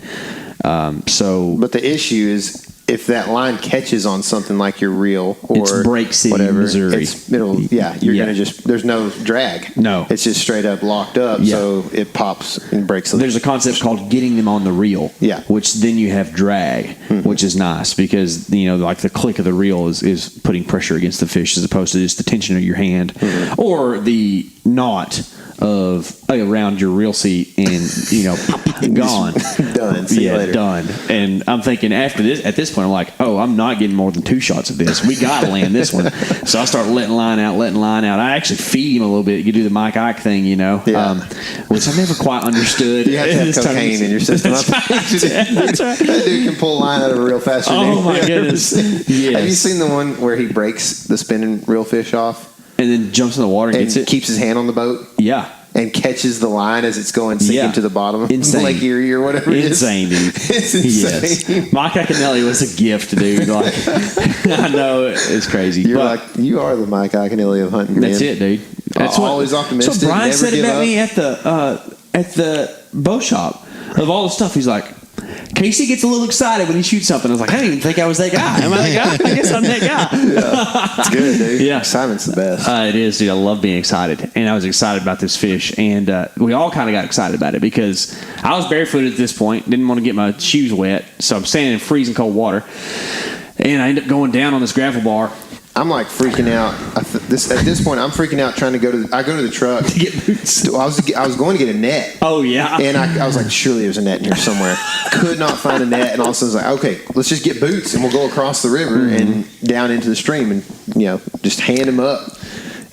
But the issue is if that line catches on something like your reel or it's Break City, whatever, Missouri. You're gonna just there's no drag. No, it's just straight up locked up, so it pops and breaks. There's a concept called getting them on the reel, which then you have drag, which is nice because the click of the reel is putting pressure against the fish as opposed to just the tension of your hand or the knot of around your reel seat and gone. Done. See you later. Done. And I'm thinking at this point, I'm like, oh, I'm not getting more than 2 shots of this. We got to land this one. So I start letting line out. I actually feed him a little bit. You do the Mike Ike thing, which I never quite understood. You have to have cocaine in your system. That dude can pull line out of a reel faster than Oh my goodness. Yes. Have you seen the one where he breaks the spinning reel fish off? And then jumps in the water and gets it. Keeps his hand on the boat. Yeah. And catches the line as it's going sinking to the bottom of Lake Erie or whatever it is. Insane, dude. It's insane. Yes. Mike Iaconelli was a gift, dude. I know it's crazy. You are the Mike Iaconelli of hunting. That's it, dude. Always optimistic. So Brian never said give about up. me at the bow shop. Of all the stuff, he's like, K.C. gets a little excited when he shoots something. I was like, I didn't even think I was that guy. Am I that guy? I guess I'm that guy. It's good, dude. Yeah. Excitement's the best. It is, dude. I love being excited. And I was excited about this fish. And we all kind of got excited about it because I was barefooted at this point. Didn't want to get my shoes wet. So I'm standing in freezing cold water. And I end up going down on this gravel bar. I'm like freaking out. At this point, I'm freaking out trying to go to the truck. To get boots. I was going to get a net. Oh, yeah. And I was like, surely there's a net in here somewhere. Could not find a net. And all of a sudden I was like, okay, let's just get boots and we'll go across the river and down into the stream and, just hand them up.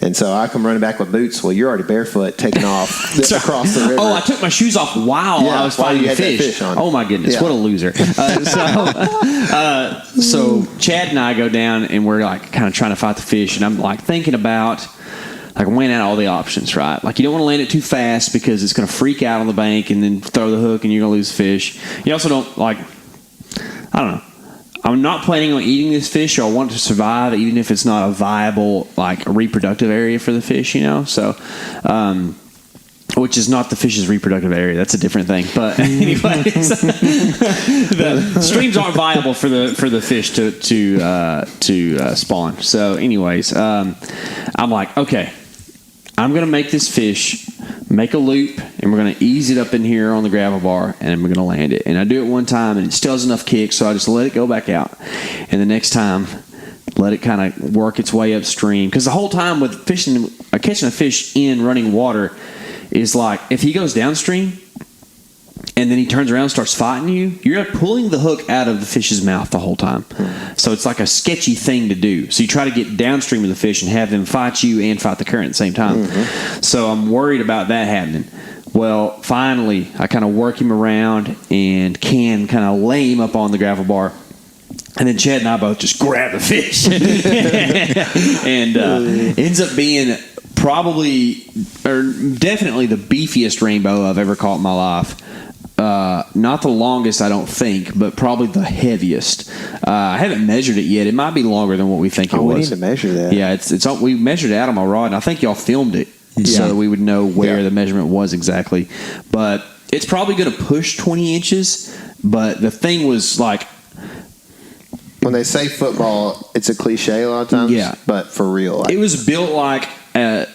And so I come running back with boots. Well, you're already barefoot, taking off across the river. Oh, I took my shoes off while I was while fighting you the had that fish. fish on. Oh, my goodness. Yeah. What a loser. So Chad and I go down, and we're like kind of trying to fight the fish. And I'm like thinking about, like, weighing out all the options, right? Like, you don't want to land it too fast because it's going to freak out on the bank and then throw the hook and you're going to lose the fish. You also don't, like, I don't know. I'm not planning on eating this fish, or I want it to survive, even if it's not a viable, like, reproductive area for the fish, So, which is not the fish's reproductive area. That's a different thing. But anyways, the streams aren't viable for the fish to spawn. So, anyways, I'm like, okay, I'm gonna make this fish make a loop, and we're going to ease it up in here on the gravel bar, and we're going to land it. And I do it one time, and it still has enough kick, so I just let it go back out. And the next time, let it kind of work its way upstream. Because the whole time with catching a fish in running water is like, if he goes downstream, and then he turns around and starts fighting you, you're pulling the hook out of the fish's mouth the whole time. So it's like a sketchy thing to do. So you try to get downstream of the fish and have them fight you and fight the current at the same time. So I'm worried about that happening. Well, finally, I kind of work him around and can kind of lay him up on the gravel bar. And then Chad and I both just grab the fish. And ends up being probably, or definitely the beefiest rainbow I've ever caught in my life. Not the longest, I don't think, but probably the heaviest. I haven't measured it yet. It might be longer than what we think it was. We need to measure that. Yeah, we measured it out on my rod, and I think y'all filmed it, so we would know where the measurement was exactly. But it's probably going to push 20 inches. But the thing was like, when they say football, it's a cliche a lot of times. Yeah, but for real, it was built like a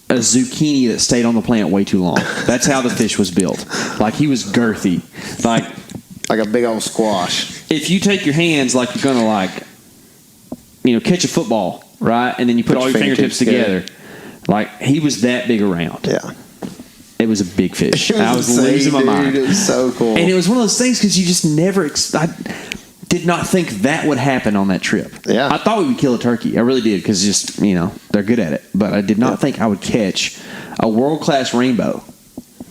zucchini that stayed on the plant way too long. That's how the fish was built. Like, he was girthy. Like a big old squash. If you take your hands like you're going to, catch a football, right? And then you put all your fingertips together. Like, he was that big around. Yeah. It was a big fish. I was insane, losing my mind. It was so cool. And it was one of those things because you just never... I did not think that would happen on that trip. Yeah. I thought we would kill a turkey. I really did because just, they're good at it. But I did not think I would catch a world-class rainbow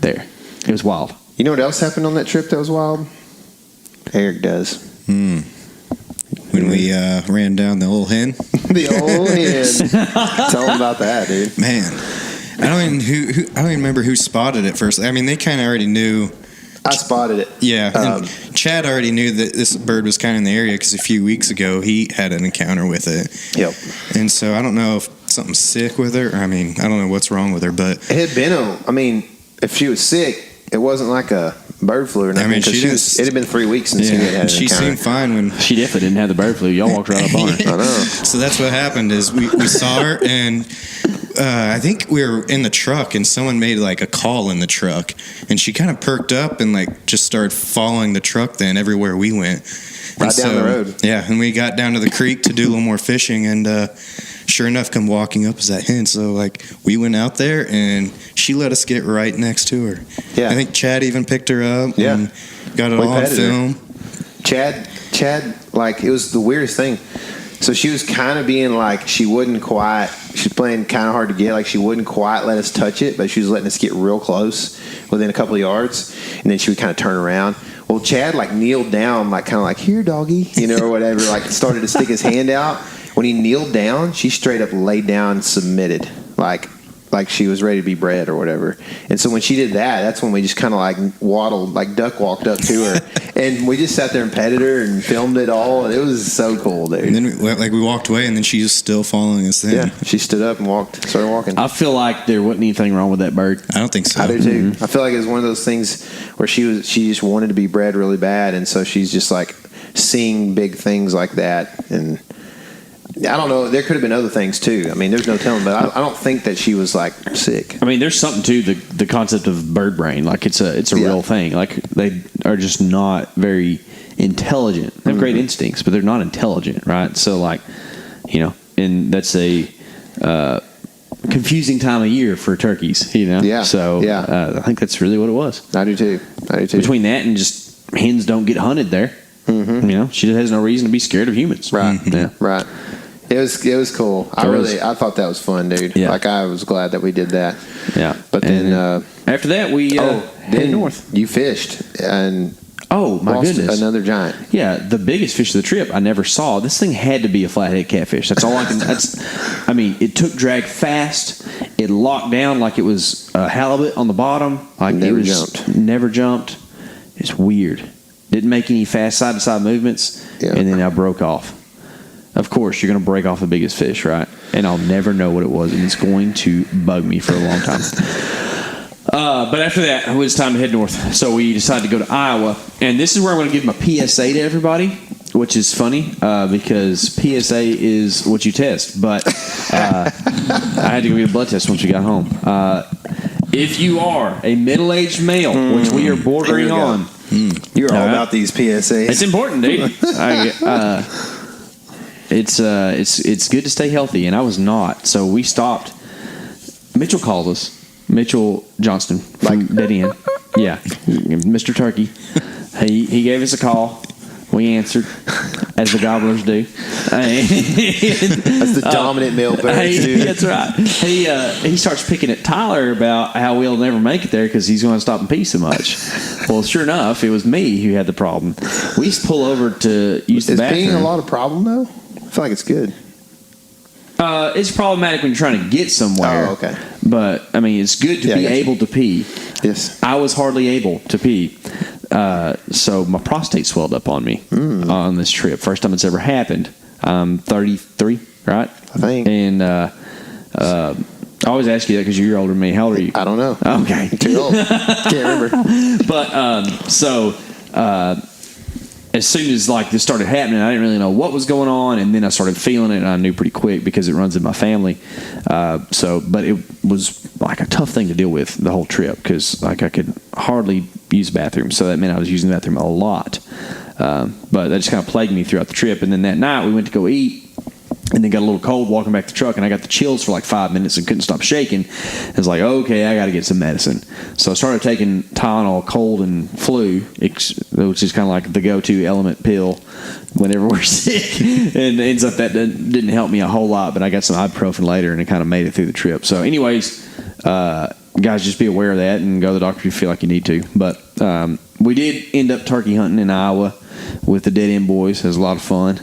there. It was wild. You know what else happened on that trip that was wild? Eric does. When we ran down the old hen. The old hen. Tell them about that, dude. Man, I don't even remember who spotted it first. I mean, they kind of already knew. I spotted it. Yeah, and Chad already knew that this bird was kind of in the area because a few weeks ago he had an encounter with it. Yep. And so I don't know if something's sick with her. I mean, I don't know what's wrong with her, but it had been if she was sick, it wasn't like a bird flu or nothing. I mean, it had been 3 weeks since he had an she encounter. seemed fine when she definitely didn't have the bird flu. Y'all walked right up on her. I know. So that's what happened is we saw her and I think we were in the truck and someone made like a call in the truck and she kind of perked up and like just started following the truck then everywhere we went. Right down the road. Yeah, and we got down to the creek to do a little more fishing and sure enough come walking up as that hen. So like we went out there and she let us get right next to her. Yeah. I think Chad even picked her up and got it all on film. Chad, like, it was the weirdest thing. So she was kind of being like, she's playing kind of hard to get. Like, she wouldn't quite let us touch it, but she was letting us get real close within a couple of yards. And then she would kind of turn around. Well, Chad, like, kneeled down, like, kind of like, here, doggy, or whatever. Like, started to stick his hand out. When he kneeled down, she straight up laid down and submitted. Like, like she was ready to be bred or whatever. And so when she did that, that's when we just kind of like waddled, like duck walked up to her, and we just sat there and petted her and filmed it all. And it was so cool, dude. And then we walked away, and then she was still following us. Then she stood up and started walking. I feel like there wasn't anything wrong with that bird. I don't think so. I do too. I feel like it was one of those things where she just wanted to be bred really bad, and so she's just like seeing big things like that. And I don't know. There could have been other things too. I mean, there's no telling, but I don't think that she was like sick. I mean, there's something to the concept of bird brain. Like it's a real thing. Like they are just not very intelligent. They have great instincts, but they're not intelligent, right? So like, and that's a confusing time of year for turkeys. Yeah. So I think that's really what it was. I do too. Between that and just hens don't get hunted there. Mm-hmm. She just has no reason to be scared of humans. Right. Yeah. Right. It was cool. I thought that was fun, dude. Yeah. Like I was glad that we did that. Yeah. But then after that we headed north. You fished and my goodness, another giant. Yeah, the biggest fish of the trip I never saw. This thing had to be a flathead catfish. That's all I can. It took drag fast. It locked down like it was a halibut on the bottom. Like never jumped. It's weird. Didn't make any fast side to side movements, and then I broke off. Of course, you're going to break off the biggest fish, right? And I'll never know what it was, and it's going to bug me for a long time. But after that, it was time to head north. So we decided to go to Iowa, and this is where I'm going to give my PSA to everybody, which is funny because PSA is what you test. But I had to go get a blood test once we got home. If you are a middle-aged male, which we are bordering on, you're all about these PSAs. It's important, dude. It's good to stay healthy, and I was not. So we stopped. Mitchell called us. Mitchell Johnston from Dead End. Yeah, Mr. Turkey. He gave us a call. We answered, as the Gobblers do. That's the dominant male bird, dude. That's right. He starts picking at Tyler about how we'll never make it there because he's going to stop and pee so much. Well, sure enough, it was me who had the problem. We used to pull over to use the bathroom. Is peeing a lot of problem, though? I feel like it's good. It's problematic when you're trying to get somewhere. Oh, okay. But, I mean, it's good to be able to pee. Yes. I was hardly able to pee. So my prostate swelled up on me on this trip. First time it's ever happened. I'm 33, right? I think. And I always ask you that because you're older than me. How old are you? I don't know. Okay. Too old. Can't remember. But as soon as this started happening, I didn't really know what was going on, and then I started feeling it, and I knew pretty quick because it runs in my family. But it was like a tough thing to deal with the whole trip because I could hardly use the bathroom, so that meant I was using the bathroom a lot. But that just kind of plagued me throughout the trip. And then that night we went to go eat. And then got a little cold walking back to the truck, and I got the chills for 5 minutes and couldn't stop shaking. I was like, okay, I got to get some medicine. So I started taking Tylenol cold and flu, which is kind of like the go-to element pill whenever we're sick. And it ends up that didn't help me a whole lot, but I got some ibuprofen later, and it kind of made it through the trip. So anyways, guys, just be aware of that and go to the doctor if you feel like you need to. But we did end up turkey hunting in Iowa with the Dead End boys. It was a lot of fun.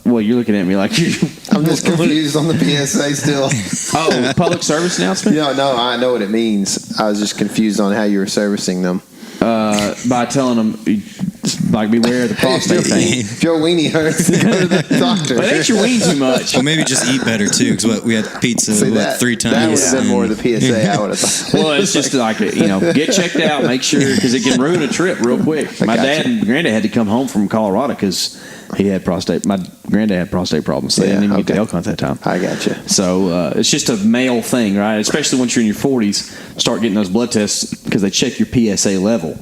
Well, you're looking at me like you're... I'm just confused on the PSA still. Oh, public service announcement? No, I know what it means. I was just confused on how you were servicing them. By telling them, beware of the prostate thing. If your weenie hurts, go to the doctor. But ain't your ween too much. Well, maybe just eat better, too, because we had pizza 3 times. That would have been more of the PSA, I would have thought. Well, it's just get checked out, make sure, because it can ruin a trip real quick. My dad and granddad had to come home from Colorado because my granddad had prostate problems, so they didn't even get to elk hunt that time. I got you. So it's just a male thing, right? Especially once you're in your 40s, start getting those blood tests because they check your PSA level,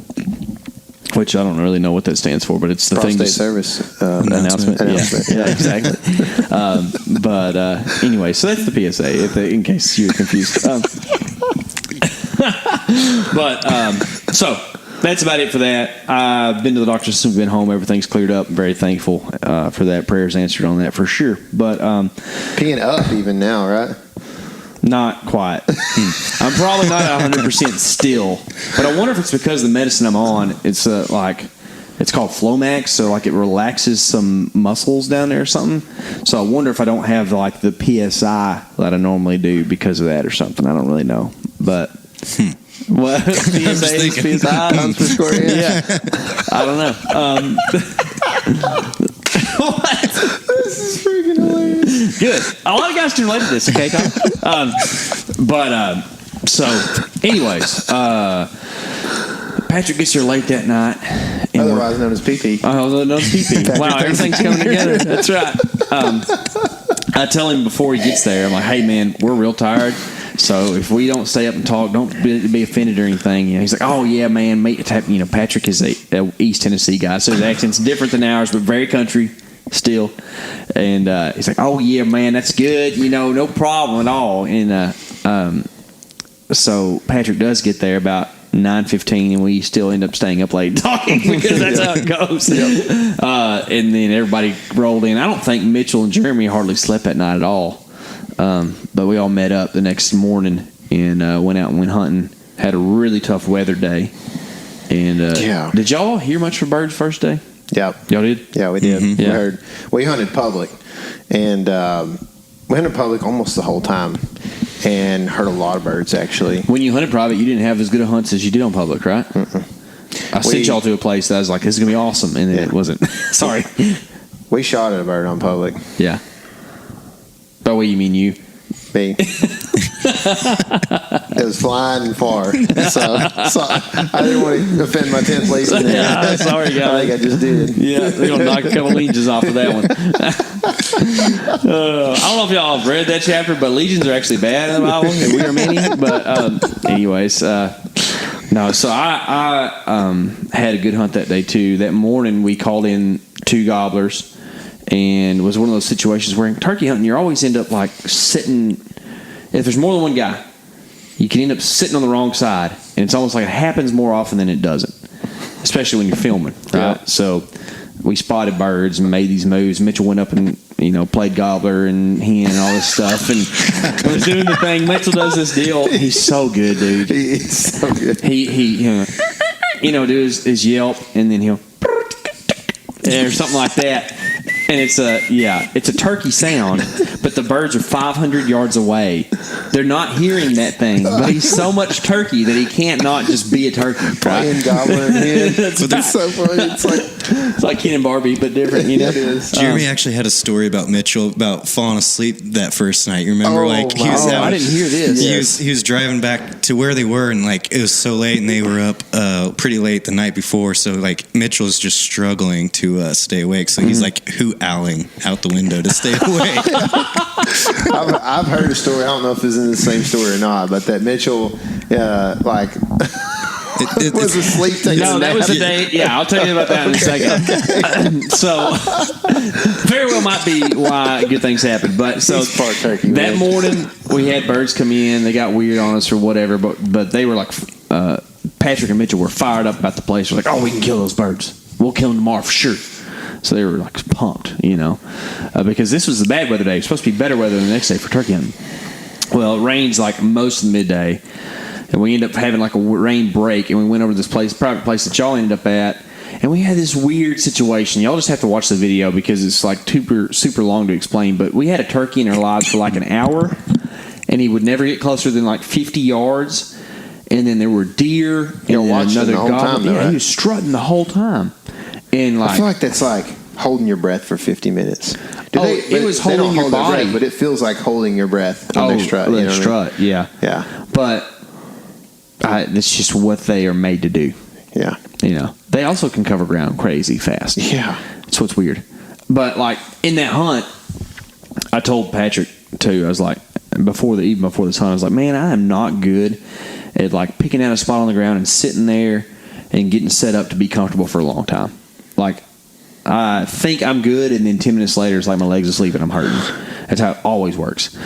which I don't really know what that stands for, but it's the prostate thing. service announcement. Yeah, exactly. Anyway, so that's the PSA, in case you were confused. So that's about it for that. I've been to the doctor since we've been home. Everything's cleared up. I'm very thankful for that. Prayers answered on that for sure. But peeing up even now, right? Not quite. I'm probably not 100% still. But I wonder if it's because of the medicine I'm on. It's It's called Flomax, so like it relaxes some muscles down there or something. So I wonder if I don't have like the PSI that I normally do because of that or something. I don't really know, but what PSI Pounds per square inch. Yeah, I don't know. What? This is freaking hilarious. Good. A lot of guys can relate to this, okay, Kyle? So, anyways, Patrick gets here late that night. Otherwise known as PP. Otherwise known as PP. Wow, everything's coming together. That's right. I tell him before he gets there, I'm like, hey, man, we're real tired. So if we don't stay up and talk, don't be offended or anything. You know, he's like, oh, yeah, man. Patrick is a East Tennessee guy, so his accent's different than ours, but very country still. And he's like, oh, yeah, man, that's good. No problem at all. And so Patrick does get there about 9:15, and we still end up staying up late talking because that's how it goes. And then everybody rolled in. I don't think Mitchell and Jeremy hardly slept that night at all. But we all met up the next morning and went out and went hunting. Had a really tough weather day. And did y'all hear much from birds first day? Yeah. Y'all did? Yeah, we did. Mm-hmm. Yeah. We hunted public, and we hunted public almost the whole time, and heard a lot of birds actually. When you hunted private, you didn't have as good a hunts as you did on public, right? I sent y'all to a place that I was like, this is going to be awesome, and then it wasn't. Sorry. We shot at a bird on public. Yeah. By the way, you mean you? Me. It was flying far, so I didn't want to offend my 10th lady. Yeah, sorry, guys. I think I just did. Yeah, we're going to knock a couple legions off of that one. I don't know if y'all have read that chapter, but legions are actually bad in the Bible, and we are many. But anyways, no, so I had a good hunt that day, too. That morning, we called in 2 gobblers. And it was one of those situations where in turkey hunting, you always end up like sitting. If there's more than one guy, you can end up sitting on the wrong side. And it's almost like it happens more often than it doesn't, especially when you're filming, right? Yeah. So we spotted birds and made these moves. Mitchell went up and, played gobbler and hen and all this stuff. And was doing the thing. Mitchell does this deal. He's so good, dude. He's so good. He do his yelp, and then he'll or something like that. And it's a turkey sound, but the birds are 500 yards away. They're not hearing that thing, but he's so much turkey that he can't not just be a turkey. Right? Playing gobbler and hen. It's so funny. It's like Ken and Barbie, but different. It is. Jeremy actually had a story about Mitchell about falling asleep that first night. You remember? I didn't hear this. He was driving back to where they were, and it was so late, and they were up pretty late the night before. So Mitchell's just struggling to stay awake. So he's owling out the window to stay awake. I've heard a story. I don't know if it's in the same story or not, but that Mitchell was asleep taking a nap. That was the day. Yeah, I'll tell you about that in a second. So, very well might be why good things happen. But so part turkey, that morning we had birds come in. They got weird on us or whatever. But they were like, Patrick and Mitchell were fired up about the place. We're like, oh, we can kill those birds. We'll kill them tomorrow for sure. So they were pumped, because this was the bad weather day. It was supposed to be better weather the next day for turkey hunting. Well, it rains most of the midday, and we ended up having a rain break, and we went over to this private place that y'all ended up at, and we had this weird situation. Y'all just have to watch the video because it's super long to explain. But we had a turkey in our lives for an hour, and he would never get closer than 50 yards, and then there were deer and another gobbler. Yeah, he was strutting the whole time. And I feel like that's holding your breath for 50 minutes. It was holding your body, breath, but it feels like holding your breath when they strut. Strut, yeah. But it's just what they are made to do. Yeah. They also can cover ground crazy fast. Yeah. That's what's weird. But in that hunt, I told Patrick too. I was like, even before this hunt, I was like, man, I am not good at picking out a spot on the ground and sitting there and getting set up to be comfortable for a long time. I think I'm good, and then 10 minutes later, it's like my legs are asleep and I'm hurting. That's how it always works.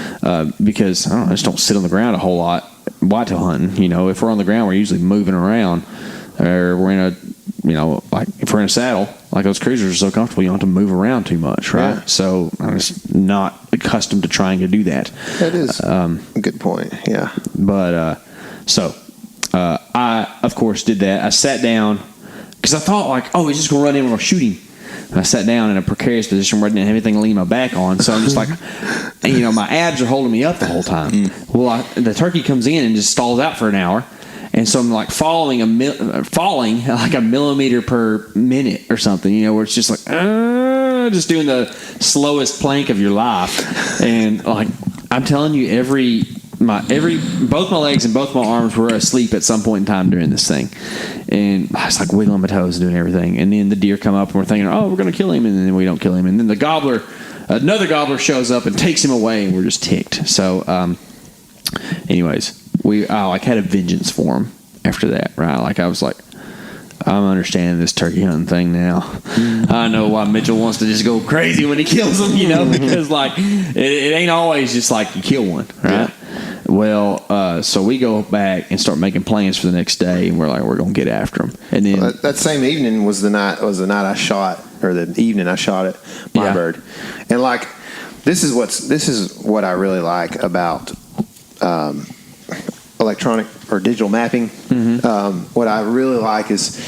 Because I just don't sit on the ground a whole lot. Whitetail hunting, if we're on the ground, we're usually moving around, or we're in if we're in a saddle, those cruisers are so comfortable, you don't have to move around too much, right? Yeah. So I'm just not accustomed to trying to do that. That is a good point. Yeah. But I, of course, did that. I sat down, because I thought like, oh, he's just gonna run in and we're gonna shoot him. And I sat down in a precarious position where I didn't have anything to lean my back on, so I'm just like, and, my abs are holding me up the whole time. Well, the turkey comes in and just stalls out for an hour, and so I'm like falling like a millimeter per minute or something, where it's just like just doing the slowest plank of your life, and like I'm telling you, both my legs and both my arms were asleep at some point in time during this thing, and I was like wiggling my toes, doing everything, and then the deer come up and we're thinking, oh, we're gonna kill him, and then we don't kill him, and then another gobbler shows up and takes him away, and we're just ticked. So, anyways, I had a vengeance for him after that, right? Like I was like, I'm understanding this turkey hunting thing now. I know why Mitchell wants to just go crazy when he kills them, because like it ain't always just like you kill one, right? Yeah. Well, so we go back and start making plans for the next day, and we're like, we're gonna get after them. And then that same evening was the night I shot, or the evening I shot it, my bird. And like this is what I really like about electronic or digital mapping. What I really like is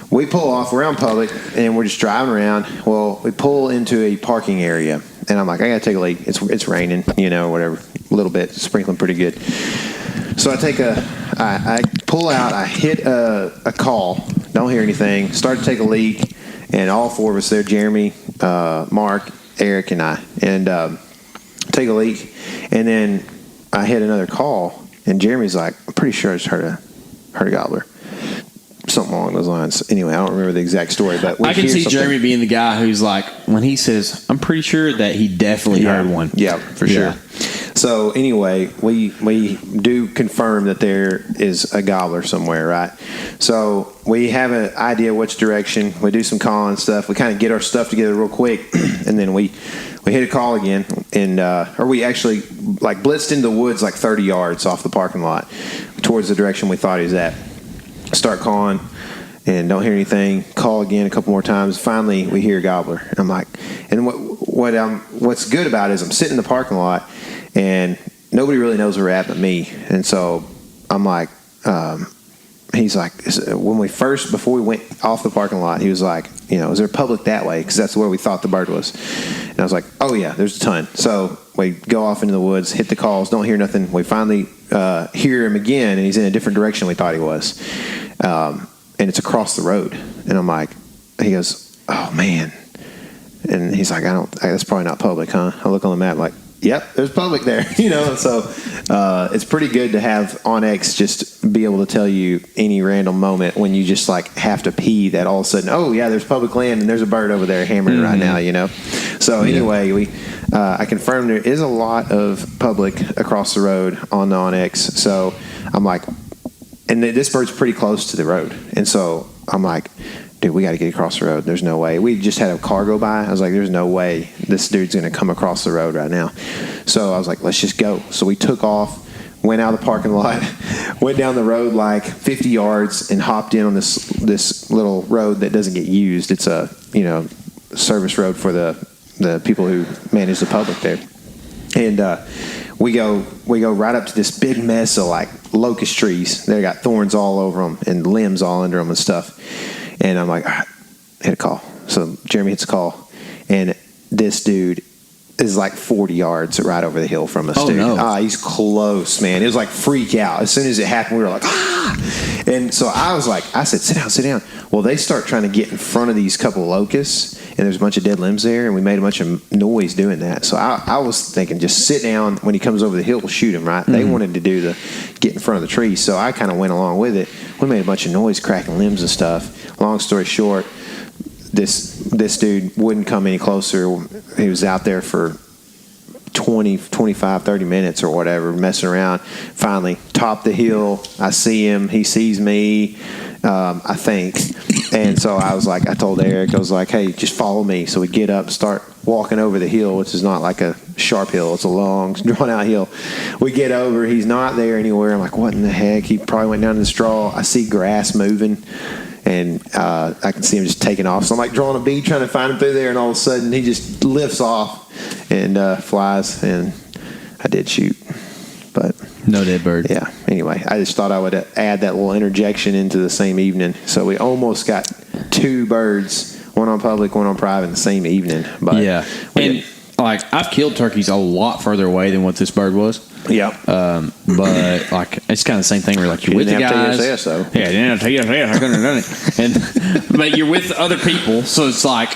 we pull off, we're on public, and we're just driving around. Well, we pull into a parking area, and I'm like, I gotta take a leak. It's raining, whatever, a little bit, sprinkling pretty good. So I pull out, I hit a call, don't hear anything, start to take a leak, and all four of us there, Jeremy, Mark, Eric, and I, and take a leak, and then I hit another call. And Jeremy's like, I'm pretty sure I just heard a gobbler. Something along those lines. Anyway, I don't remember the exact story, but I can see Jeremy being the guy who's like, when he says, I'm pretty sure that he definitely heard one. Yeah, for sure. So anyway, we do confirm that there is a gobbler somewhere, right? So we have an idea which direction. We do some calling stuff. We kind of get our stuff together real quick, and then we hit a call again, and or we actually like blitzed into the woods like 30 yards off the parking lot towards the direction we thought he was at. Start calling and don't hear anything. Call again a couple more times. Finally, we hear a gobbler. And I'm like, and what's good about it is I'm sitting in the parking lot and nobody really knows where we're at but me. And so I'm like, he's like, before we went off the parking lot, he was like, is there public that way? Because that's where we thought the bird was. And I was like, oh yeah, there's a ton. So we go off into the woods, hit the calls, don't hear nothing. We finally hear him again, and he's in a different direction we thought he was. And it's across the road. And I'm like, he goes, oh man. And he's like, that's probably not public, huh? I look on the map like, yep, there's public there, So it's pretty good to have OnX just be able to tell you any random moment when you just like have to pee that all of a sudden, oh yeah, there's public land and there's a bird over there hammering right now, So anyway, I confirmed there is a lot of public across the road on the OnX. So I'm like, and this bird's pretty close to the road, and so I'm like, dude, we got to get across the road. There's no way. We just had a car go by. I was like, there's no way this dude's going to come across the road right now. So I was like, let's just go. So we took off, went out of the parking lot, went down the road like 50 yards and hopped in on this little road that doesn't get used. It's a, service road for the people who manage the public there. And we go right up to this big mess of like locust trees. They got thorns all over them and limbs all under them and stuff. And I'm like, all right, hit a call. So Jeremy hits a call, and this dude is like 40 yards right over the hill from us, dude. No. He's close, man. It was like freak out. As soon as it happened, we were like, ah! And so I said, sit down. Well, they start trying to get in front of these couple of locusts, and there's a bunch of dead limbs there, and we made a bunch of noise doing that. So I was thinking, just sit down. When he comes over the hill, we'll shoot him, right? Mm-hmm. They wanted to do the get in front of the trees, so I kind of went along with it. We made a bunch of noise, cracking limbs and stuff. Long story short, this dude wouldn't come any closer. He was out there for 20, 25, 30 minutes or whatever, messing around. Finally, top the hill. I see him. He sees me, I think. And so I told Eric, I was like, hey, just follow me. So we get up, start walking over the hill, which is not like a sharp hill. It's a long, drawn-out hill. We get over. He's not there anywhere. I'm like, what in the heck? He probably went down to the straw. I see grass moving. And I can see him just taking off. So I'm like drawing a bead, trying to find him through there, and all of a sudden he just lifts off and flies. And I did shoot, but no dead bird. Yeah. Anyway, I just thought I would add that little interjection into the same evening. So we almost got 2 birds, one on public, one on private, in the same evening. But yeah, and like I've killed turkeys a lot further away than what this bird was. Yeah. But like it's kind of the same thing where like you're with the guys. TSS, though. Yeah, you didn't have TSS. I couldn't have done it. But you're with other people, so it's like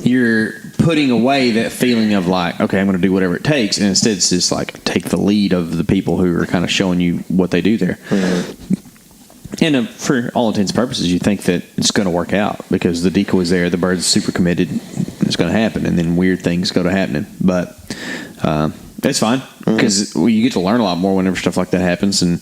you're putting away that feeling of like, okay, I'm going to do whatever it takes, and instead it's just like take the lead of the people who are kind of showing you what they do there. Mm-hmm. And for all intents and purposes, you think that it's going to work out because the decoy's there, the bird's super committed, it's going to happen, and then weird things go to happening. But it's fine because you get to learn a lot more whenever stuff like that happens. And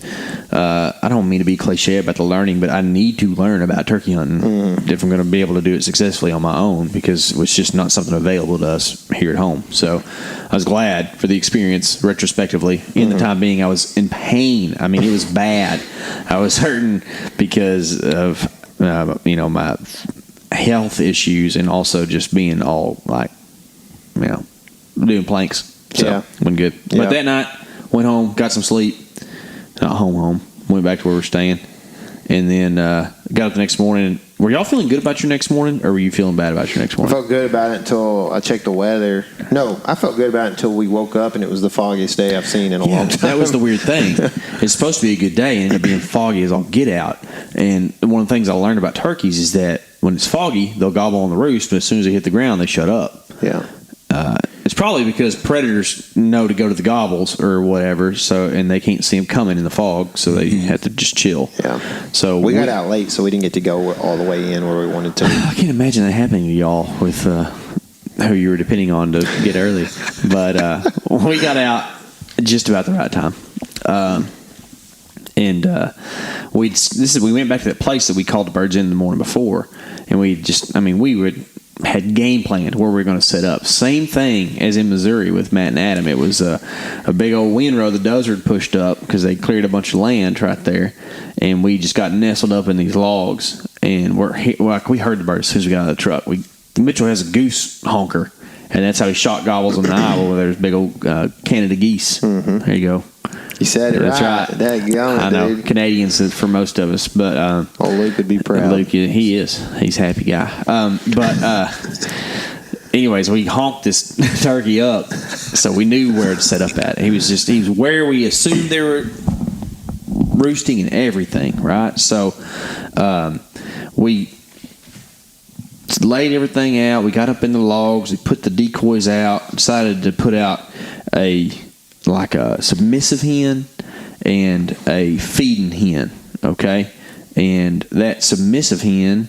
I don't mean to be cliche about the learning, but I need to learn about turkey hunting if I'm going to be able to do it successfully on my own because it was just not something available to us here at home. So I was glad for the experience retrospectively. In the time being, I was in pain. I mean, it was bad. I was hurting because of my health issues and also just being all like, doing planks. So, went good. Yeah. But that night, went home, got some sleep. Not home. Went back to where we were staying. And then got up the next morning. Were y'all feeling good about your next morning, or were you feeling bad about your next morning? I felt good about it until I checked the weather. No, I felt good about it until we woke up, and it was the foggiest day I've seen in a long time. That was the weird thing. It's supposed to be a good day, and ended up being foggy as all get out. And one of the things I learned about turkeys is that when it's foggy, they'll gobble on the roost, but as soon as they hit the ground, they shut up. Yeah. It's probably because predators know to go to the gobbles or whatever, and they can't see them coming in the fog, so they have to just chill. Yeah. So we got out late, so we didn't get to go all the way in where we wanted to. I can't imagine that happening to y'all with who you were depending on to get early. But we got out just about the right time. We went back to that place that we called the birds in the morning before, and we had game planned where we were going to set up. Same thing as in Missouri with Matt and Adam. It was a big old windrow the dozer had pushed up because they cleared a bunch of land right there, and we just got nestled up in these logs. And we heard the birds as soon as we got out of the truck. Mitchell has a goose honker, and that's how he shot gobbles on the Iowa where there's big old Canada geese. Mm-hmm. There you go. You said it That's right. I know. Dude. Canadians for most of us, but Luke would be proud. Luke, he is. He's a happy guy. Anyways, we honked this turkey up, so we knew where to set up at. He was where we assumed they were roosting and everything, right? So we laid everything out. We got up in the logs. We put the decoys out. Decided to put out a submissive hen and a feeding hen, okay? And that submissive hen,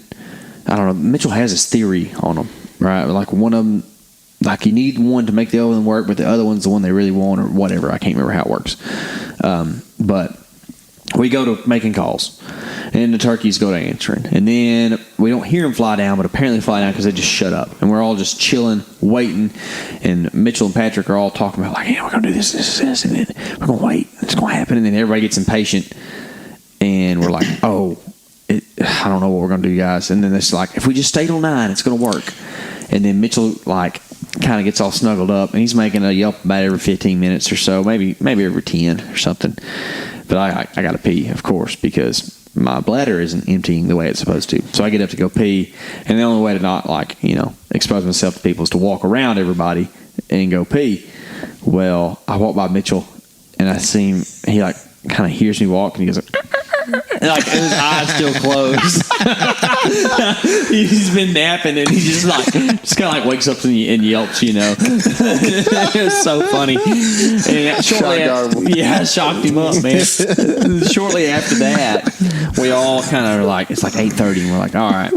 I don't know, Mitchell has his theory on them, right? Like one of them, like you need one to make the other one work, but the other one's the one they really want or whatever. I can't remember how it works. But we go to making calls, and the turkeys go to answering. And then we don't hear them fly down, but apparently fly down because they just shut up. And we're all just chilling, waiting. And Mitchell and Patrick are all talking about, like, yeah, we're going to do this, and then we're going to wait. It's going to happen. And then everybody gets impatient. And we're like, I don't know what we're going to do, guys. And then it's like, if we just stay till 9, it's going to work. And then Mitchell, kind of gets all snuggled up. And he's making a yelp about every 15 minutes or so, maybe every 10 or something. But I got to pee, of course, because my bladder isn't emptying the way it's supposed to. So I get up to go pee, and the only way to not expose myself to people is to walk around everybody and go pee. Well, I walk by Mitchell, and I see him. He kind of hears me walk, and he goes, and his eyes still closed. He's been napping, and he just kind of wakes up and yelps, It was so funny. And I shocked him up, man. Shortly after that, we all kind of are like, it's like 8:30, and we're like, all right,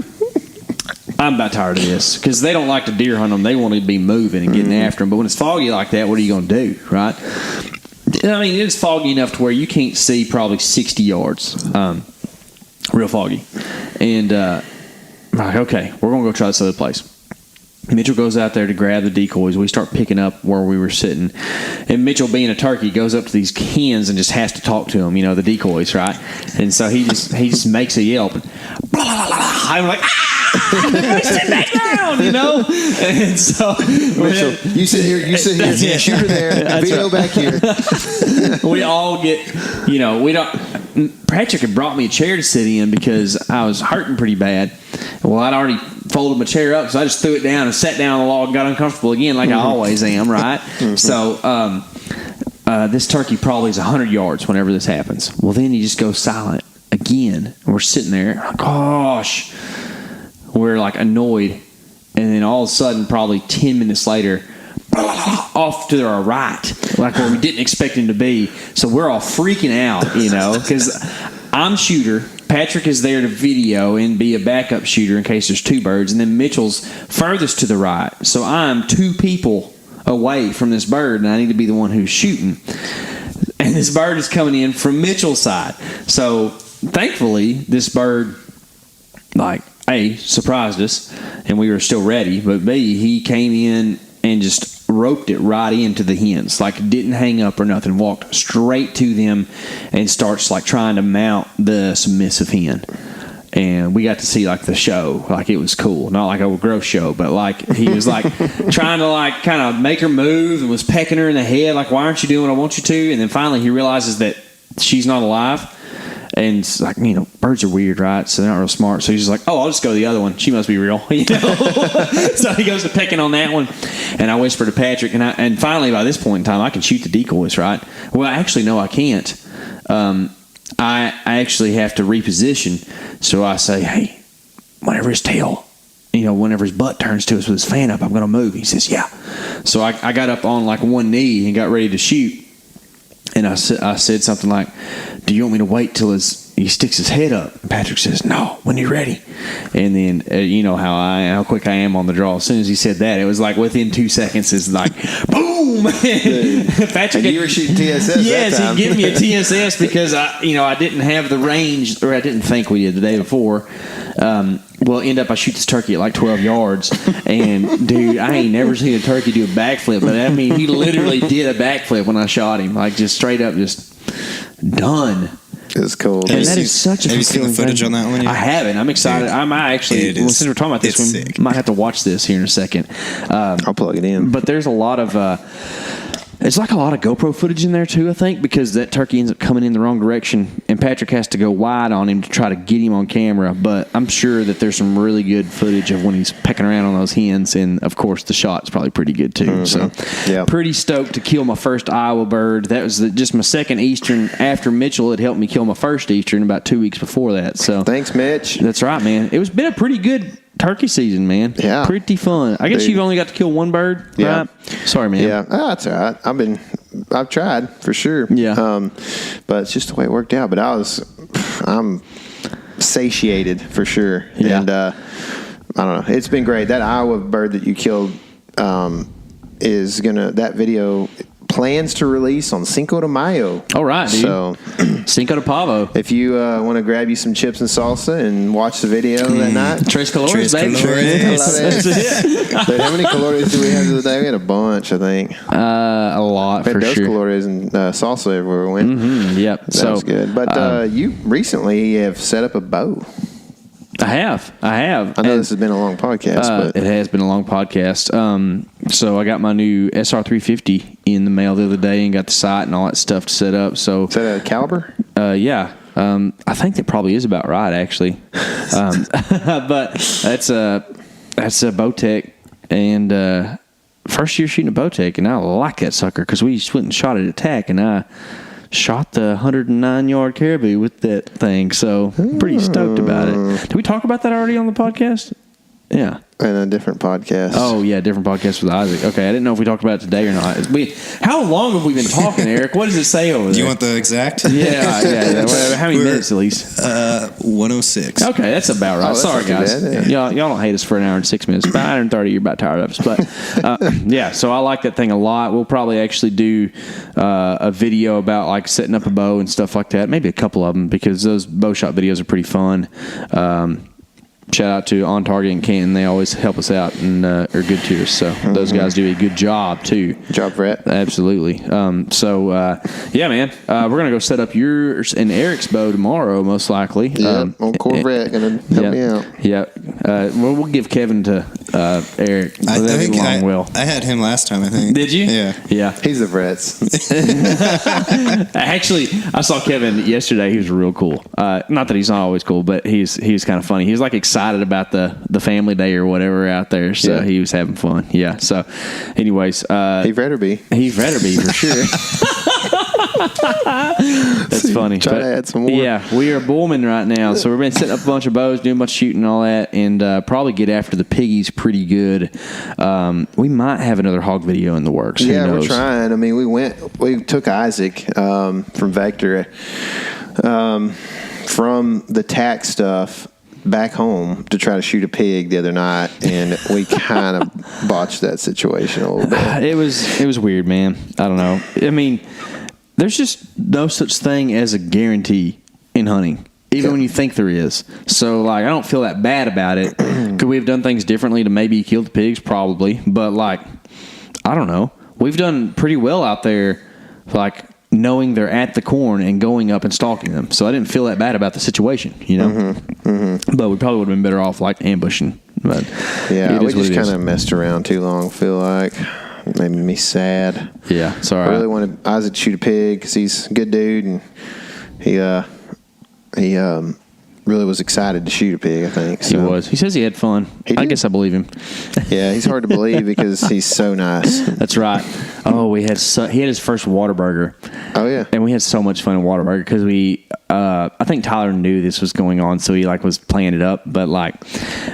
I'm about tired of this, because they don't like to deer hunt them. They want to be moving and getting after them. But when it's foggy like that, what are you going to do, right? I mean, it's foggy enough to where you can't see probably 60 yards. Real foggy. And I'm like, okay, we're going to go try this other place. Mitchell goes out there to grab the decoys. We start picking up where we were sitting. And Mitchell, being a turkey, goes up to these hens and just has to talk to them, the decoys, right? And so he just makes a yelp. And blah, blah, blah, blah. I'm like, sit back down, And so Mitchell, you sit here, shooter there, Vito back here. We all get, we don't. Patrick had brought me a chair to sit in because I was hurting pretty bad. Well, I'd already folded my chair up, so I just threw it down and sat down on the log and got uncomfortable again like I always am, right? So this turkey probably is 100 yards whenever this happens. Well, then he just goes silent again. And we're sitting there, gosh, we're like annoyed. And then all of a sudden, probably 10 minutes later, off to our right, like where we didn't expect him to be. So we're all freaking out, because I'm shooter. Patrick is there to video and be a backup shooter in case there's two birds. And then Mitchell's furthest to the right. So I'm 2 people away from this bird, and I need to be the one who's shooting. And this bird is coming in from Mitchell's side. So thankfully, this bird, like, A, surprised us, and we were still ready. But B, he came in and just roped it right into the hens, like didn't hang up or nothing, walked straight to them and starts like trying to mount the submissive hen. And we got to see like the show, like it was cool, not like a gross show, but like he was like trying to like kind of make her move and was pecking her in the head, like, why aren't you doing what I want you to? And then finally he realizes that she's not alive. And it's like, birds are weird, right? So they're not real smart. So he's just like, oh, I'll just go to the other one. She must be real, So he goes to pecking on that one. And I whisper to Patrick. And finally, by this point in time, I can shoot the decoys, right? Well, actually, no, I can't. I actually have to reposition. So I say, hey, whenever his tail, whenever his butt turns to us with his fan up, I'm going to move. He says, yeah. So I got up on like one knee and got ready to shoot. And I said something like, do you want me to wait till he sticks his head up? And Patrick says, no, when you're ready. And then, how quick I am on the draw. As soon as he said that, it was like within 2 seconds, it's like, boom! Patrick, you were shooting TSS yes, that time. he gave me a TSS because I didn't have the range, or I didn't think we did the day before. Well, I shoot this turkey at like 12 yards, and dude, I ain't never seen a turkey do a backflip, but I mean, he literally did a backflip when I shot him, like just straight up, just done. It's cool. And that is such a Have you seen the footage on that one yet? I haven't. I'm excited. I might actually, since we're talking about this one, sick. might have to watch this here in a second. I'll plug it in. But there's a lot of it's like a lot of GoPro footage in there too, I think, because that turkey ends up coming in the wrong direction, and Patrick has to go wide on him to try to get him on camera. But I'm sure that there's some really good footage of when he's pecking around on those hens, and of course the shot's probably pretty good too. So pretty stoked to kill my first Iowa bird. That was just my second Eastern after Mitchell had helped me kill my first Eastern about 2 weeks before that. So thanks, Mitch. That's right, man. It was been a pretty good turkey season, man. Yeah, pretty fun. I guess you've only got to kill one bird. Yeah, right? Sorry, man. Yeah, that's all right. I've tried for sure. Yeah, but it's just the way it worked out. But I'm satiated for sure. Yeah. And I don't know. It's been great. That Iowa bird that you killed is that video plans to release on Cinco de Mayo. All right, dude. So Cinco de Pavo. if you want to grab you some chips and salsa and watch the video that night. Tres colores, baby. That's it. But how many colores do we have today? We had a bunch, I think. A lot, We had for those sure. colores and salsa everywhere we went. Mm-hmm, yep. That was good. But you recently have set up a bow. I have. I know this has been a long podcast, but it has been a long podcast. So I got my new SR350 in the mail the other day and got the sight and all that stuff to set up. So is that a caliber? Yeah. I think that probably is about right, actually. But that's a Bowtech, and first year shooting a Bowtech, and I like that sucker because we just went and shot it at TAC, and I shot the 109-yard caribou with that thing, so I'm pretty stoked about it. Did we talk about that already on the podcast? Yeah. In a different podcast. Oh, yeah, different podcast with Isaac. Okay, I didn't know if we talked about it today or not. How long have we been talking, Eric? What does it say over there? Do you want the exact? Yeah. Whatever. How many minutes at least? 106. Okay, that's about right. Oh, that's Sorry, not too guys. bad, yeah. Y'all don't hate us for an hour and 6 minutes. About 130, you're about tired of us. But yeah, so I like that thing a lot. We'll probably actually do a video about like setting up a bow and stuff like that. Maybe a couple of them, because those bow shot videos are pretty fun. Shout out to On Target and Canton. They always help us out and are good to us. So those guys do a good job too. Job, Brett. Absolutely. Yeah, man. We're gonna go set up yours and Eric's bow tomorrow, most likely. Yeah, old Corvette gonna help me out. Yeah. We'll give Kevin to Eric. I think Will. I had him last time, I think. Did you? Yeah. He's the Vets. Actually, I saw Kevin yesterday. He was real cool. Not that he's not always cool, but he was kind of funny. He was like excited about the family day or whatever out there, so he was having fun. Yeah. So, anyways, he better be. He better be for sure. That's funny. Try to add some more. Yeah, we are booming right now, so we've been setting up a bunch of bows, doing a bunch of shooting and all that, and probably get after the piggies pretty good. We might have another hog video in the works. Who knows? We're trying. I mean, we took Isaac from Vector from the tack stuff back home to try to shoot a pig the other night, and we kind of botched that situation a little bit. It was weird, man. I don't know. I mean, there's just no such thing as a guarantee in hunting, even when you think there is. So, like, I don't feel that bad about it. Could we have done things differently to maybe kill the pigs? Probably. But, like, I don't know. We've done pretty well out there, like, knowing they're at the corn and going up and stalking them. So I didn't feel that bad about the situation, you know? But we probably would have been better off, like, ambushing. But yeah, we just kind of messed around too long, I feel like. Made me sad. Yeah, sorry. I really wanted Isaac to shoot a pig because he's a good dude, and he really was excited to shoot a pig, I think. So. He was. He says he had fun. I guess I believe him. Yeah, he's hard to believe because he's so nice. That's right. Oh, he had his first Whataburger. Oh, yeah. And we had so much fun in Whataburger because I think Tyler knew this was going on, so he like was playing it up. But like,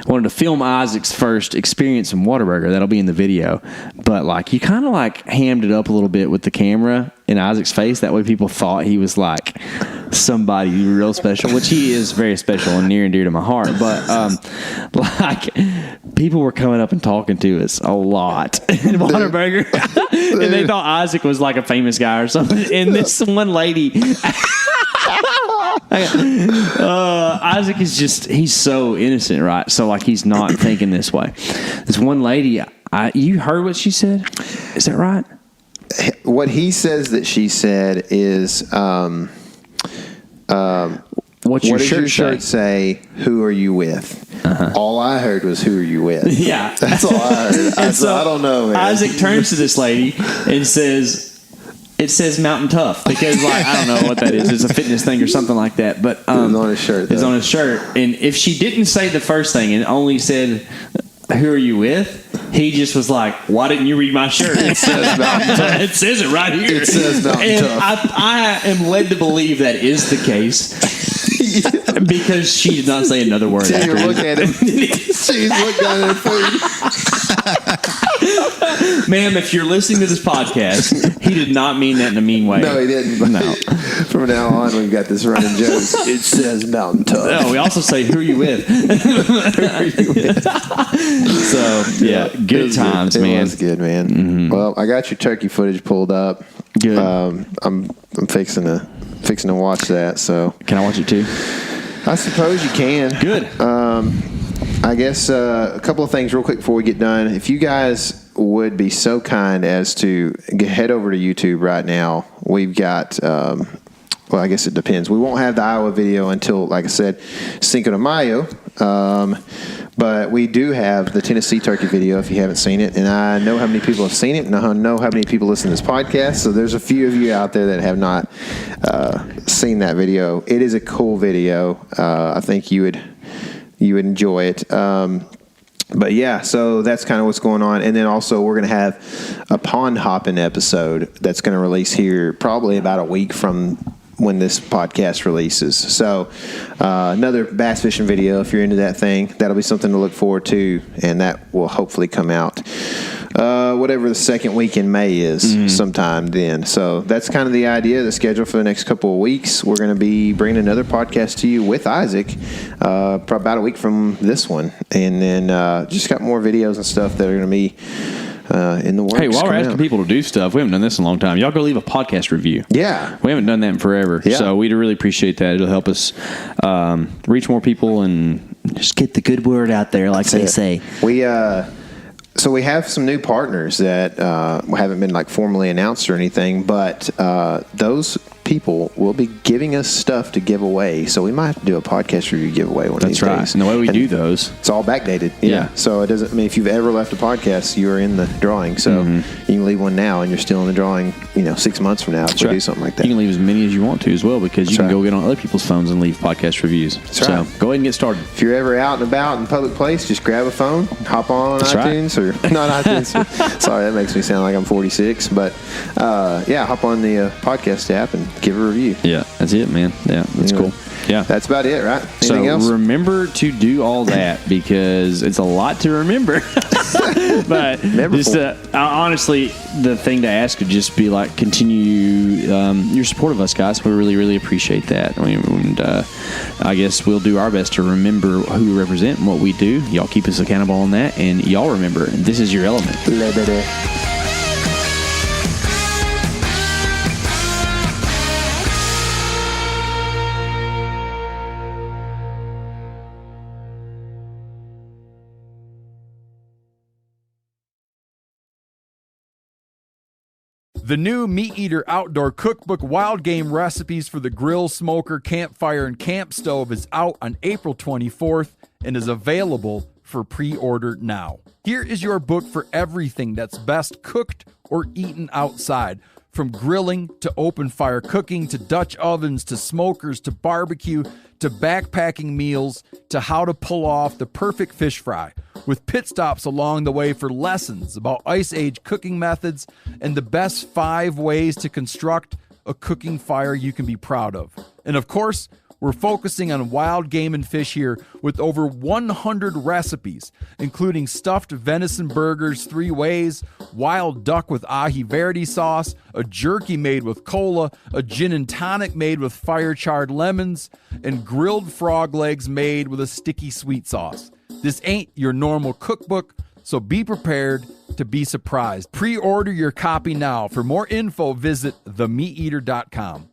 wanted to film Isaac's first experience in Whataburger. That'll be in the video. But like, you kind of like hammed it up a little bit with the camera in Isaac's face. That way, people thought he was like somebody real special, which he is very special and near and dear to my heart. But like, people were coming up and talking to us a lot in Whataburger, and they thought Isaac was like a famous guy or something. And this one lady. Isaac is he's so innocent, right? So like, he's not thinking this way. This one lady, you heard what she said? Is that right? What he says that she said is, What does your shirt say? Who are you with? All I heard was, who are you with? Yeah. That's all I heard. I don't know, man. Isaac turns to this lady and says, it says Mountain Tough, because like, I don't know what that is. It's a fitness thing or something like that. But it's on his shirt. It's on his shirt. And if she didn't say the first thing and only said, who are you with? He just was like, why didn't you read my shirt? It says Mountain Tough. It says it right here. It says Mountain Tough. I am led to believe that is the case. Because she did not say another word. She look at him. She's looking at her food. Ma'am, if you're listening to this podcast, he did not mean that in a mean way. No, he didn't. No. From now on, we've got this running joke. It says Mountain Tough. No, we also say, who are you with? Who are you with? So, yeah, good times, man. It was good, man. Mm-hmm. Well, I got your turkey footage pulled up. Good. I'm fixing to watch that. So can I watch it too? I suppose you can. Good. I guess a couple of things real quick before we get done. If you guys would be so kind as to head over to YouTube right now, we've got. Well, I guess it depends. We won't have the Iowa video until, like I said, Cinco de Mayo. But we do have the Tennessee turkey video if you haven't seen it. And I know how many people have seen it, and I know how many people listen to this podcast. So there's a few of you out there that have not seen that video. It is a cool video. I think you would enjoy it. But yeah, so that's kind of what's going on. And then also we're going to have a pond hopping episode that's going to release here probably about a week from when this podcast releases. So another bass fishing video, if you're into that thing, that'll be something to look forward to, and that will hopefully come out whatever the second week in May is, sometime then. So that's kind of the idea, the schedule for the next couple of weeks. We're going to be bringing another podcast to you with Isaac about a week from this one, and then just got more videos and stuff that are going to be in the works. Hey, while we're asking people to do stuff, we haven't done this in a long time. Y'all go leave a podcast review. Yeah. We haven't done that in forever. Yeah. So we'd really appreciate that. It'll help us reach more people and just get the good word out there, like they say. So we have some new partners that haven't been like formally announced or anything, but those people will be giving us stuff to give away. So we might have to do a podcast review giveaway one of these days. And the way we do those, it's all backdated. Yeah. So it doesn't. I mean, if you've ever left a podcast, you are in the drawing. So you can leave one now, and you're still in the drawing. 6 months from now, if we do something like that. You can leave as many as you want to as well, because you can go get on other people's phones and leave podcast reviews. So go ahead and get started. If you're ever out and about in a public place, just grab a phone, hop on iTunes or not iTunes. Sorry, that makes me sound like I'm 46, but hop on the podcast app and give a review. Yeah, that's it, man. Yeah, that's cool. Yeah, that's about it, right? Anything else? Remember to do all that, because it's a lot to remember. But just honestly, the thing to ask would just be like, continue your support of us, guys. We really, really appreciate that. And I guess we'll do our best to remember who we represent and what we do. Y'all keep us accountable on that, and y'all remember, this is your element. The new Meat Eater Outdoor Cookbook Wild Game Recipes for the Grill, Smoker, Campfire, and Camp Stove is out on April 24th and is available for pre-order now. Here is your book for everything that's best cooked or eaten outside. From grilling to open fire cooking to Dutch ovens to smokers to barbecue to backpacking meals to how to pull off the perfect fish fry, with pit stops along the way for lessons about Ice Age cooking methods and the best 5 ways to construct a cooking fire you can be proud of. And of course, we're focusing on wild game and fish here with over 100 recipes, including stuffed venison burgers 3 ways, wild duck with ahi verde sauce, a jerky made with cola, a gin and tonic made with fire-charred lemons, and grilled frog legs made with a sticky sweet sauce. This ain't your normal cookbook, so be prepared to be surprised. Pre-order your copy now. For more info, visit themeateater.com.